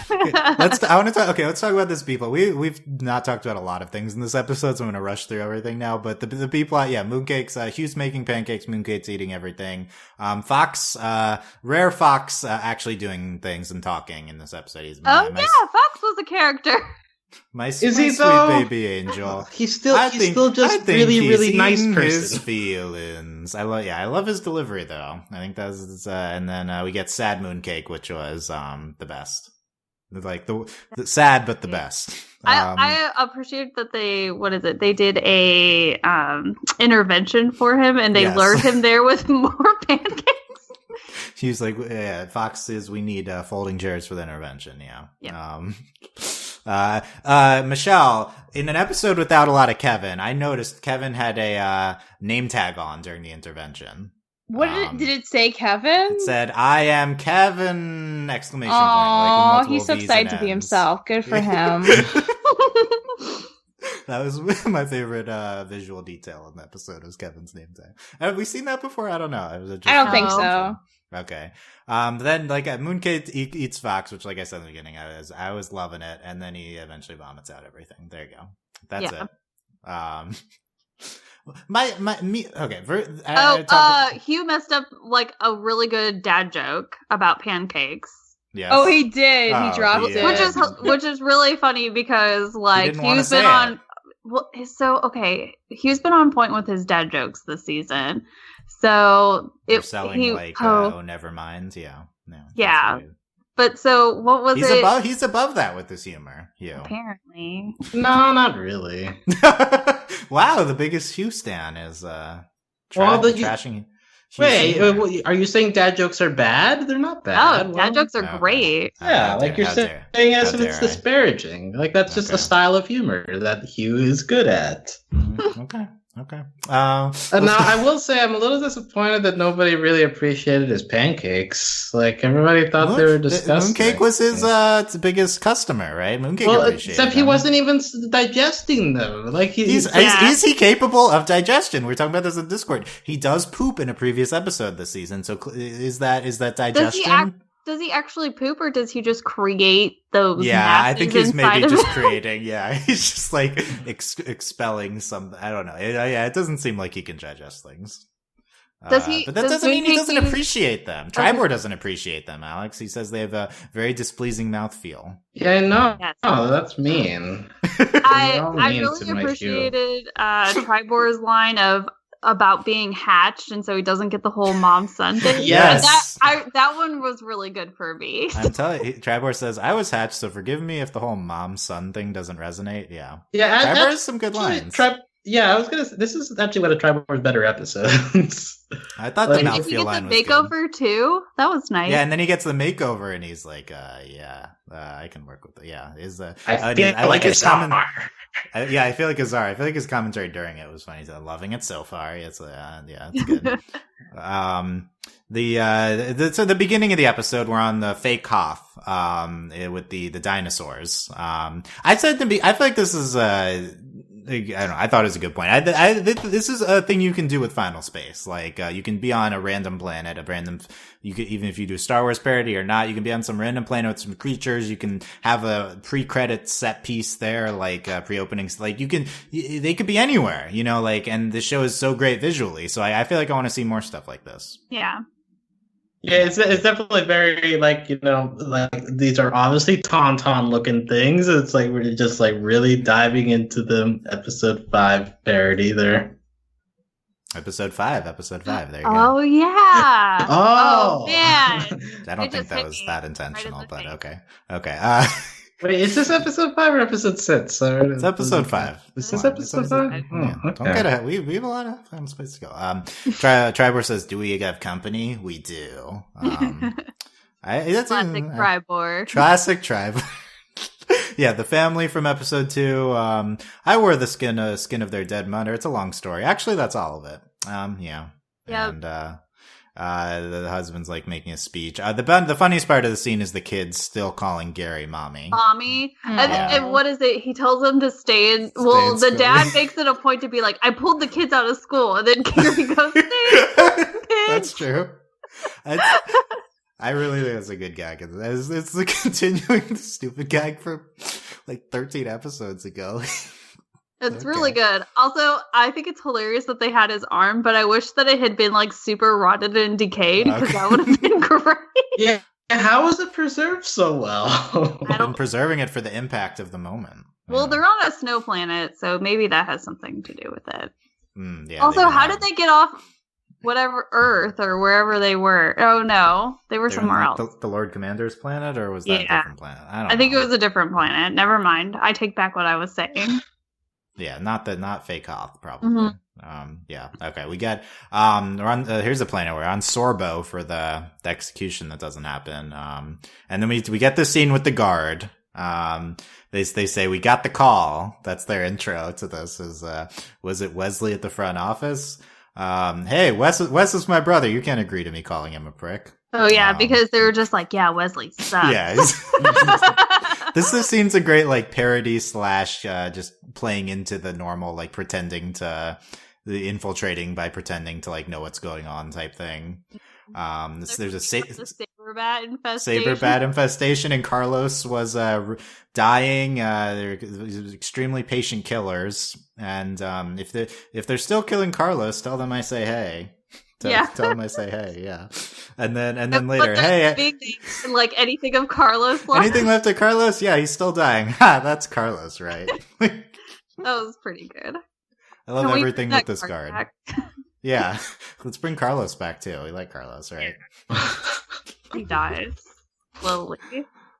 Let's talk about this people. We've not talked about a lot of things in this episode, so I'm going to rush through everything now. But the people, mooncakes. Hugh's making pancakes. Mooncake's eating everything. Fox, rare Fox, actually doing things and talking in this episode. He's Fox was a character. Sweet baby angel. He's still just really nice person. His feelings. I love his delivery though. I think that's and then we get sad mooncake, which was the best. Like the sad but the best. I appreciate that they did a intervention for him, and they lured him there with more pancakes. He's like, Fox says we need folding chairs for the intervention. Michelle, in an episode without a lot of Kevin, I noticed Kevin had a name tag on during the intervention. What did it say, Kevin? It said, "I am Kevin!" Exclamation point. Oh, he's so excited to be himself. Good for him. That was my favorite visual detail in the episode. Was Kevin's name tag. Have we seen that before? I don't know. I don't think so. Okay. Then Mooncake eats Fox, which, like I said in the beginning, I was loving it, and then he eventually vomits out everything. There you go. That's it. Hugh messed up like a really good dad joke about pancakes. Yes. Oh, he did. He dropped it, which is really funny because like Hugh's been on. Well, Hugh's been on point with his dad jokes this season. So never mind. Yeah. But so what was it? He's above that with his humor. Hugh. Apparently. No, not really. Wow, the biggest Hugh stan is trashing. Wait, are you saying dad jokes are bad? They're not bad. Oh, dad jokes are great. Yeah, like you're saying as if it's disparaging. Like that's just a style of humor that Hugh is good at. Okay. Now I will say I'm a little disappointed that nobody really appreciated his pancakes. Like everybody thought they were disgusting. Mooncake was his biggest customer, right? Mooncake appreciated except he wasn't even digesting them. Like is he capable of digestion? We're talking about this in Discord. He does poop in a previous episode this season. So is that digestion? Does he actually poop, or does he just create those? Yeah, I think he's maybe just creating. Yeah, he's just like expelling some. I don't know. It doesn't seem like he can digest things. Does he? But that doesn't mean he doesn't appreciate them. Tribor doesn't appreciate them, Alex. He says they have a very displeasing mouthfeel. Yeah, no, yes. Oh, that's mean. I really appreciated Tribor's line about being hatched, and so he doesn't get the whole mom-son thing. Yes. That one was really good for me. I'm telling you, Tribor says, I was hatched, so forgive me if the whole mom-son thing doesn't resonate. Yeah. Tribor has some good lines. I was gonna say, this is actually one of Tribor's better episodes. I thought the mouthfeel line was good. Makeover too? That was nice. Yeah, and then he gets the makeover, and he's like, I can work with it. Yeah, I like his comment. I feel like Azar. I feel like his commentary during it was funny. He's loving it so far. It's good. So the beginning of the episode, we're on the fake cough with the dinosaurs. I feel like this is I don't know. I thought it was a good point. This is a thing you can do with Final Space. Like, you can be on a random planet, even if you do a Star Wars parody or not, you can be on some random planet with some creatures. You can have a pre-credit set piece there, like, pre-openings. Like, they could be anywhere, and the show is so great visually. So I feel like I want to see more stuff like this. Yeah. Yeah, it's definitely very like these are obviously Tauntaun looking things. It's like we're just like really diving into the episode 5 parody there. Episode 5. There you go. Oh yeah. Oh man. I don't think that was that intentional, but okay. Wait, is this episode 5 or episode 6? It's episode 5. This is episode 5? Yeah. Okay. Don't get ahead. We have a lot of Final Space to go. Tribor says, do we have company? We do. Classic Tribor. Classic Tribor. Yeah, the family from episode 2. I wore the skin of their dead mother. It's a long story. Actually, that's all of it. Yeah. Yep. And The husband's like making a speech. The funniest part of the scene is the kids still calling Gary mommy. And what is it? He tells them to stay in school. The dad makes it a point to be like, I pulled the kids out of school, and then Gary goes, stay in school, kids. That's true. I really think that's a good gag. It's the continuing stupid gag for like 13 episodes ago. It's really good. Also, I think it's hilarious that they had his arm, but I wish that it had been like super rotted and decayed, because that would have been great. Yeah, how was it preserved so well? I've been preserving it for the impact of the moment. Well, they're on a snow planet, so maybe that has something to do with it. Yeah, also, how did they get off whatever Earth or wherever they were? Oh no, they were somewhere else. The Lord Commander's planet, or was that a different planet? I think it was a different planet. Never mind. I take back what I was saying. Yeah, not fake Hoth, probably. Yeah. Okay, we got we're on here's the planet. We're on Sorbo for the execution that doesn't happen. And then we get this scene with the guard. They say we got the call. That's their intro to this. Was it Wesley at the front office? Hey, Wes is my brother. You can't agree to me calling him a prick. Oh yeah, because they were just like, yeah, Wesley sucks. Yeah. This scene's a great like parody / just playing into the normal like pretending to the infiltrating by pretending to like know what's going on type thing. There's a saber bat infestation, and Carlos was dying. They're extremely patient killers, and if they're still killing Carlos, tell them I say hey. Tell them I say hey, yeah. And then later, hey, like anything of Carlos left. Anything left of Carlos? Yeah, he's still dying. Ha, that's Carlos, right? That was pretty good. I love everything with this guard. Yeah, let's bring Carlos back too. We like Carlos, right? He dies slowly.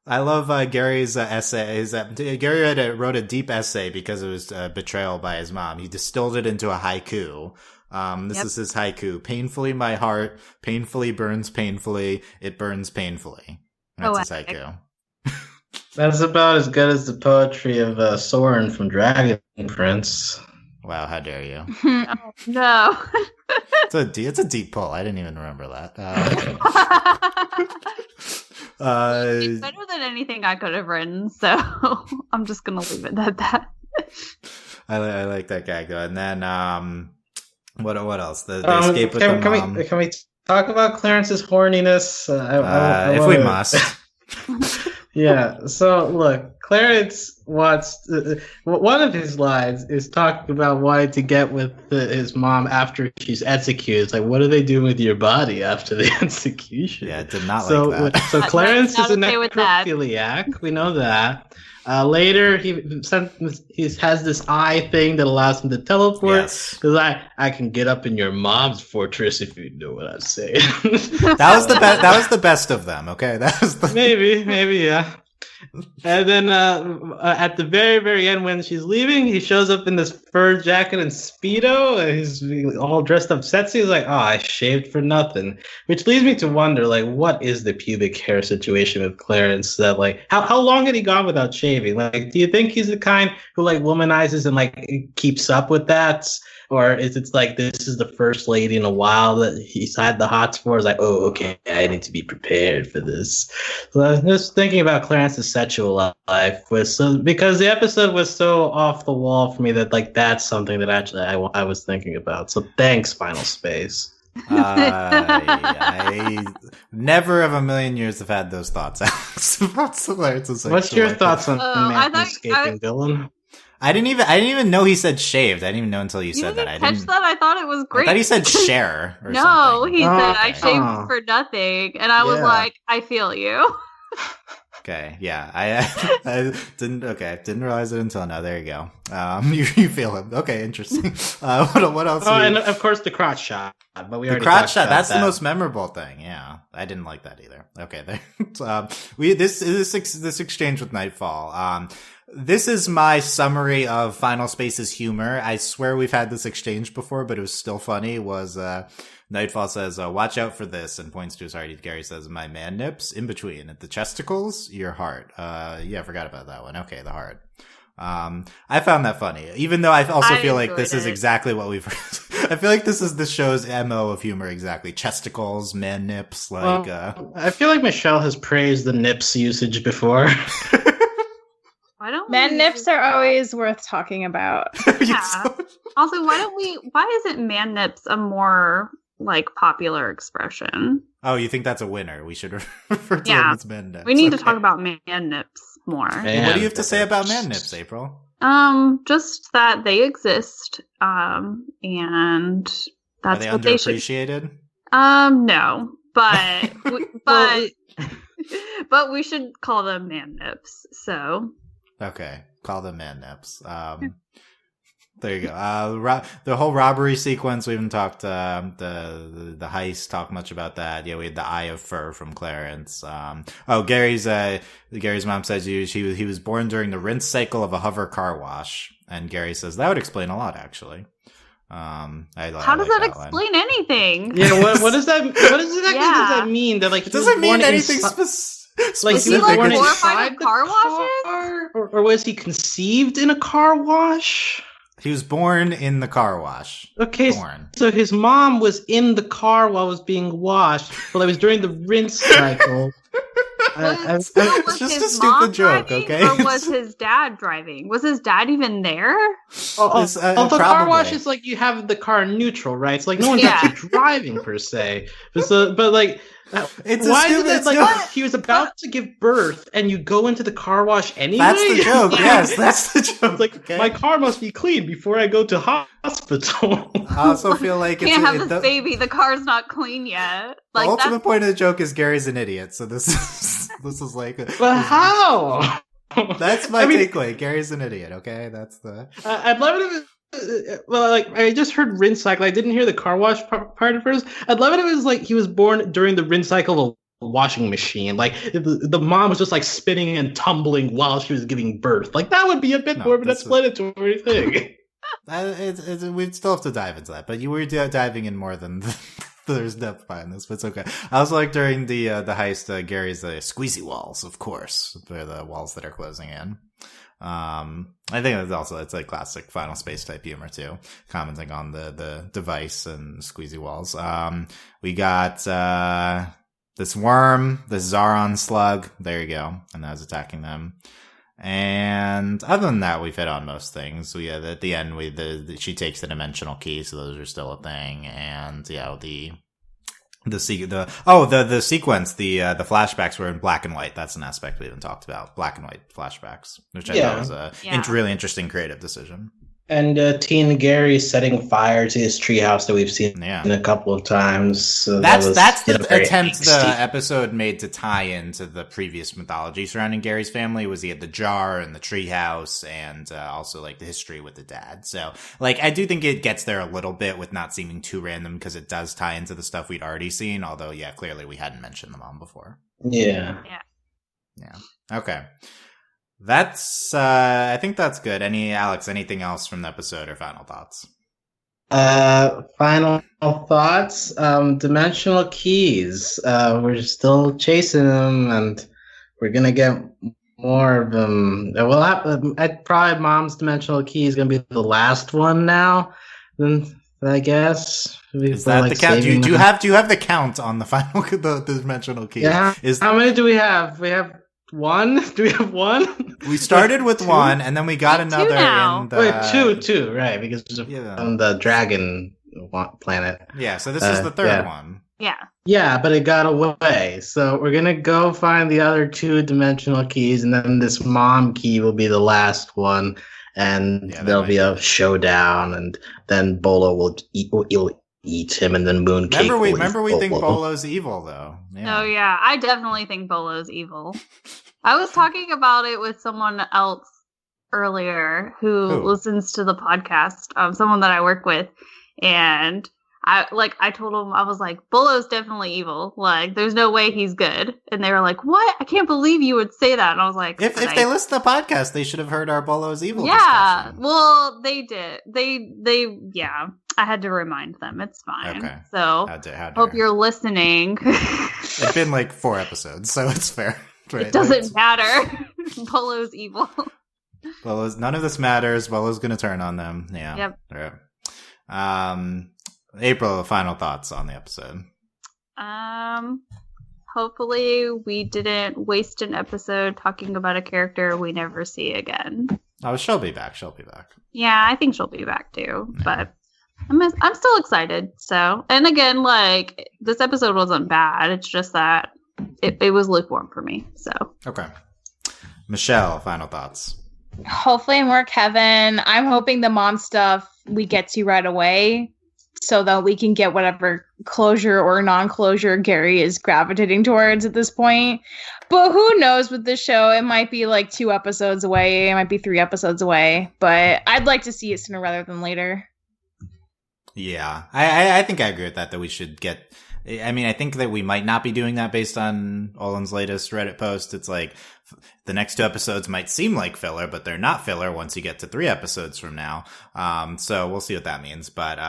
I love Gary's essay. Gary wrote a deep essay because it was betrayal by his mom. He distilled it into a haiku. This is his haiku. Painfully my heart, painfully burns painfully, it burns painfully. That's his haiku. That's about as good as the poetry of Soren from Dragon Prince. Wow, how dare you? Oh, no. It's a deep pull. I didn't even remember that. It's better than anything I could have written, so I'm just going to leave it at that. I like that gag though. And then, what else? The escape with the mom. Can we talk about Clarence's horniness? If we must. Yeah. So look, Clarence wants one of his lines is talking about wanting to get with his mom after she's executed. It's like, what do they do with your body after the execution? Yeah, did not like that. So Clarence is a necrophiliac. We know that. Later, he has this eye thing that allows him to teleport. Because I can get up in your mom's fortress, if you know what I'm saying. That was the best. That was the best of them. Okay, that was the maybe yeah. And then at the very, very end, when she's leaving, he shows up in this fur jacket and Speedo. And he's all dressed up sexy. He's like, oh, I shaved for nothing. Which leads me to wonder, like, what is the pubic hair situation with Clarence? That, like, how long had he gone without shaving? Like, do you think he's the kind who, like, womanizes and, like, keeps up with that? Or is it like this is the first lady in a while that he's had the hots for? It's like, oh, okay, I need to be prepared for this. So I was just thinking about Clarence's sexual life because the episode was so off the wall for me that like that's something that actually I was thinking about. So thanks, Final Space. I never of a million years have had those thoughts, Alex. What's your thoughts on man escaping villain? I didn't even know he said shaved. I didn't even know until you said that. I didn't catch that. I thought it was great. I thought he said share or no, something. He said I shaved for nothing, and I was like, I feel you. Okay, yeah, I didn't realize it until now. There you go. You feel him. Okay, interesting. What else? Oh, and of course the crotch shot. But we the crotch shot. That's the most memorable thing. Yeah, I didn't like that either. Okay, there. This exchange with Nightfall. This is my summary of Final Space's humor. I swear we've had this exchange before, but it was still funny. Nightfall says, watch out for this, and points to his heart. Gary says, my man nips, in between. At the chesticles, your heart. Yeah, I forgot about that one. Okay, the heart. I found that funny, even though I also feel like this is exactly what we've heard. I feel like this is the show's MO of humor exactly. Chesticles, man nips, like I feel like Michelle has praised the nips usage before. Why don't Man nips are always worth talking about. Yeah. Also, why isn't man nips a more like popular expression? Oh, you think that's a winner? We should refer to them as man nips. We need to talk about man nips more. What do you have to say about man nips, April? Just that they exist, and that's Are they what they should. underappreciated? No, but but we should call them man nips. So Okay, call them man nips. There you go. The whole robbery sequence, we haven't talked, the heist, talk much about that. Yeah, we had the eye of fur from Clarence. Gary's mom says he was born during the rinse cycle of a hover car wash. And Gary says that would explain a lot, actually. How does that explain anything? Yeah, what does that, what exactly does that mean? That like, it doesn't mean anything specific. Like, was he like glorified in car washes? Or was he conceived in a car wash? He was born in the car wash. Okay, so his mom was in the car while it was being washed. Well, it was during the rinse cycle. Was it's just a stupid joke, driving, okay? Or was his dad driving? Was his dad even there? The car wash is like you have the car neutral, right? It's like no one's actually driving per se. But like, why is it like he was about to give birth and you go into the car wash anyway? That's the joke. Yes, that's the joke. Like my car must be clean before I go to hospital. I also feel like can't have this baby. The car's not clean yet. Like, the ultimate point of the joke is Gary's an idiot. So this is like. But how? That's my takeaway. Gary's an idiot. Okay, that's the. I'd love it if. Well, like I just heard rinse cycle. I didn't hear the car wash part at first. I'd love it if it was like he was born during the rinse cycle of a washing machine. Like the mom was just like spinning and tumbling while she was giving birth. Like that would be a bit more of an explanatory thing. We'd still have to dive into that, but you were diving in more than there's depth behind this, but it's okay. I also like during the heist, Gary's squeezy walls, of course. They're the walls that are closing in. I think it's like classic Final Space type humor too, commenting on the device and squeezy walls. We got this worm, this Zaron slug. There you go, and that was attacking them. And other than that, we've hit on most things. We at the end, she takes the dimensional key, so those are still a thing. And yeah, the sequence, the flashbacks were in black and white. That's an aspect we haven't talked about. Black and white flashbacks, which I thought was a really interesting creative decision. And Teen Gary setting fire to his treehouse that we've seen a couple of times. So that's the attempt the episode made to tie into the previous mythology surrounding Gary's family. Was he had the jar and the treehouse, and also like the history with the dad. So like I do think it gets there a little bit with not seeming too random because it does tie into the stuff we'd already seen. Although clearly we hadn't mentioned the mom before. Yeah. Okay. That's I think that's good. Alex, anything else from the episode or final thoughts? Final thoughts. Dimensional keys. We're still chasing them, and we're gonna get more of them. Probably Mom's dimensional key is gonna be the last one now. Then I guess. Is that the count? Do you have the count on the final the dimensional key? Yeah. How many do we have? We have one? Do we have one? We started with one, and then we got another in the... two, right, because on the dragon planet. Yeah, so this is the third one. Yeah, but it got away. So we're going to go find the other two dimensional keys, and then this mom key will be the last one, and there'll be a showdown, and then Bolo will eat him, and then Mooncake Remember we think Bolo's evil, though. Yeah. Oh, yeah. I definitely think Bolo's evil. I was talking about it with someone else earlier who listens to the podcast, someone that I work with, and I told him, I was like, Bolo's definitely evil. Like, there's no way he's good. And they were like, what? I can't believe you would say that. And I was like, if they listen to the podcast, they should have heard our Bolo's evil discussion. Well, they did. I had to remind them. It's fine. Okay. So, hope you're listening. It's been like 4 episodes, so it's fair. Right? It doesn't matter. Bolo's evil. None of this matters. Bolo's going to turn on them. Yeah. Yep. Right. April, final thoughts on the episode. Hopefully we didn't waste an episode talking about a character we never see again. Oh, she'll be back. Yeah, I think she'll be back too. Yeah. But I'm still excited. So, and again, like, this episode wasn't bad. It's just that it was lukewarm for me. So okay, Michelle, final thoughts. Hopefully more Kevin. I'm hoping the mom stuff we get to right away, so that we can get whatever closure or non-closure Gary is gravitating towards at this point. But who knows with this show? It might be like 2 episodes away. It might be 3 episodes away. But I'd like to see it sooner rather than later. Yeah, I think I agree with that we should get... I mean, I think that we might not be doing that based on Olin's latest Reddit post. It's like the next 2 episodes might seem like filler, but they're not filler once you get to 3 episodes from now. So we'll see what that means. But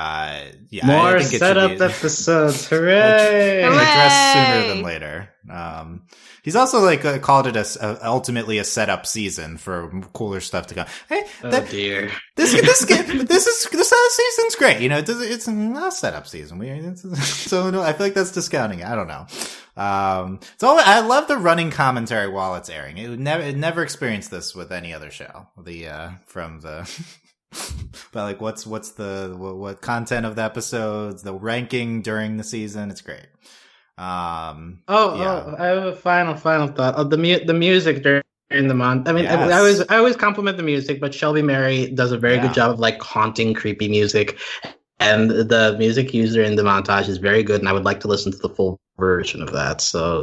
yeah, more I think setup episodes. Hooray! Addressed sooner than later. He's also like called it ultimately a setup season for cooler stuff to come. Hey, dear. This season's great. You know, it's not a setup season. So no, I feel like that's discounting it. I don't know. So I love the running commentary while it's airing. It never experienced this with any other show. But like, what content of the episodes, the ranking during the season, it's great. I have a final thought. The music during the month. I mean, yes. I always compliment the music, but Shelby Mary does a very good job of like haunting, creepy music, and the music used during the montage is very good. And I would like to listen to the full version of that. So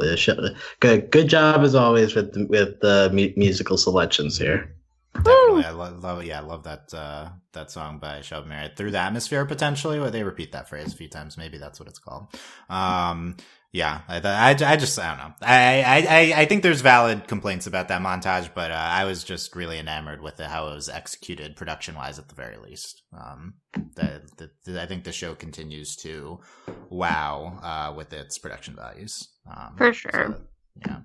good job as always with the musical selections here. Definitely, I love that song by Shelby Mary. Through the Atmosphere, potentially, or they repeat that phrase a few times. Maybe that's what it's called. Yeah, I just I don't know. I think there's valid complaints about that montage, but I was just really enamored with how it was executed production wise, at the very least. I think the show continues to wow with its production values. For sure. So, yeah.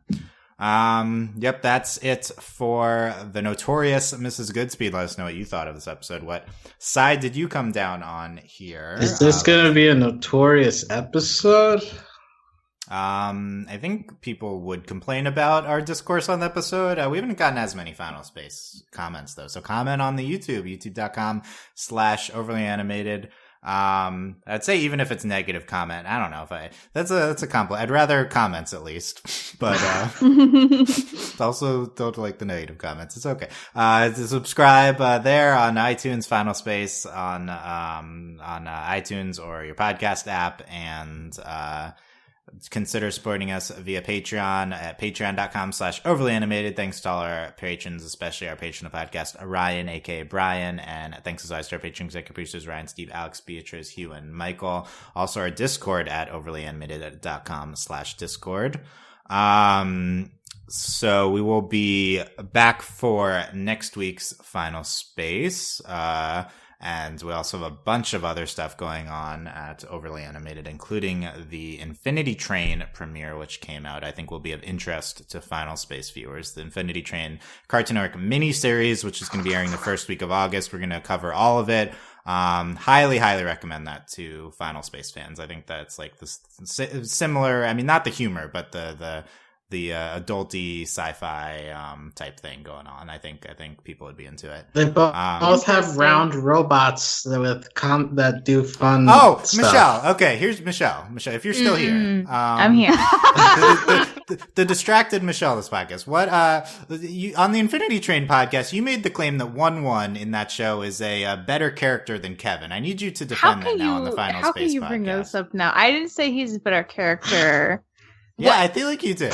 Yep, that's it for the Notorious Mrs. Goodspeed. Let us know what you thought of this episode. What side did you come down on here? Is this going to be a notorious episode? I think people would complain about our discourse on the episode. We haven't gotten as many Final Space comments though. So comment on the youtube.com/overlyanimated. I'd say even if it's negative comment, I don't know that's a compliment. I'd rather comments at least, but also don't like the negative comments. It's okay. Subscribe there on iTunes, Final Space on iTunes or your podcast app, and consider supporting us via Patreon at patreon.com/overlyanimated. Thanks to all our patrons, especially our patron of the podcast, Ryan, aka Brian, and thanks as always to our patron executive producers, Ryan, Steve, Alex, Beatrice, Hugh, and Michael. Also our Discord at overlyanimated.com/discord. So we will be back for next week's Final Space. And we also have a bunch of other stuff going on at Overly Animated, including the Infinity Train premiere, which came out, I think will be of interest to Final Space viewers. The Infinity Train Cartoon Network miniseries, which is going to be airing the first week of August. We're going to cover all of it. Highly recommend that to Final Space fans. I think that's like this similar, I mean, not the humor, but the adulty sci-fi type thing going on. I think people would be into it. They both have round robots that do fun stuff. Michelle. Okay, here's Michelle. Michelle, if you're still here. I'm here. the distracted Michelle, this podcast. What on the Infinity Train podcast, you made the claim that 1-1 in that show is a better character than Kevin. I need you to defend that now on the Final Space podcast. How can you bring this up now? I didn't say he's a better character. Yeah, I feel like you did.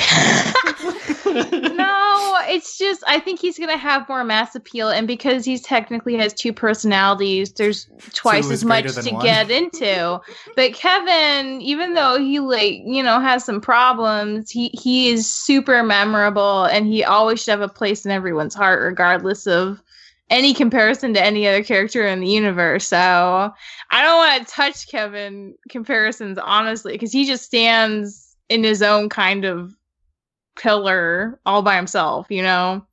No, it's just, I think he's going to have more mass appeal. And because he technically has 2 personalities, there's twice as much to get into. But Kevin, even though he has some problems, he is super memorable, and he always should have a place in everyone's heart, regardless of any comparison to any other character in the universe. So I don't want to touch Kevin comparisons, honestly, because he just stands in his own kind of pillar all by himself, you know?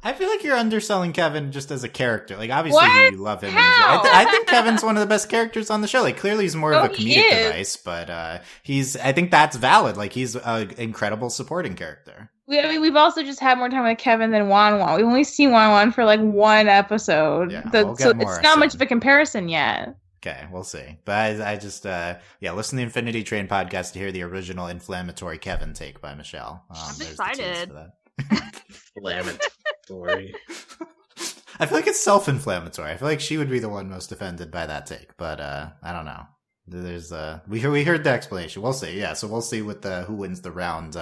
I feel like you're underselling Kevin just as a character. Like, obviously, What? you love him. How? I think Kevin's one of the best characters on the show. Like, clearly he's more of a he comedic is. device, but I think that's valid. Like, he's an incredible supporting character. We've also just had more time with Kevin than Wan Wan. We've only seen Wan Wan for like one episode. Yeah, we'll get so more it's not much soon. of a comparison yet. Okay, we'll see. But I just, listen to the Infinity Train podcast to hear the original inflammatory Kevin take by Michelle. I'm there's the excited. tease for that. Inflammatory. I feel like it's self-inflammatory. I feel like she would be the one most offended by that take, but I don't know. There's we heard the explanation. We'll see. Yeah, so we'll see with who wins the round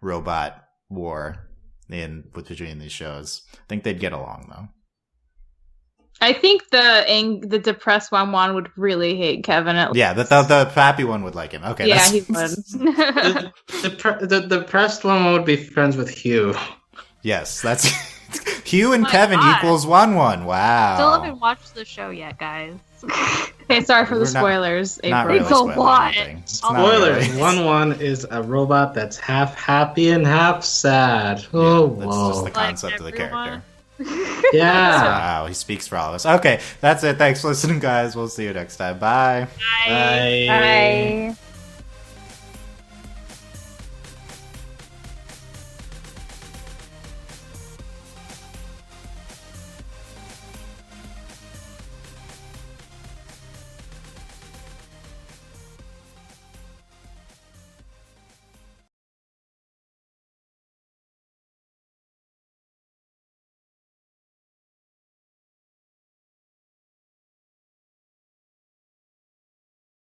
robot war between these shows. I think they'd get along though. I think the depressed Wan Wan would really hate Kevin. Yeah, the happy one would like him. Okay, yeah, that's... he would. The depressed one would be friends with Hugh. Yes, that's Hugh and My Kevin God. equals 1-1. Wow. Still haven't watched the show yet, guys. Okay, sorry for the We're not- spoilers, Not April. really It's a spoiling lot. anything. It's I'll- not Spoilers. really. 1-1 is a robot that's half happy and half sad. Oh, That's whoa. just the Like concept of the everyone. character. Yeah. Wow, he speaks for all of us. Okay, that's it. Thanks for listening, guys. We'll see you next time. Bye. Bye. Bye.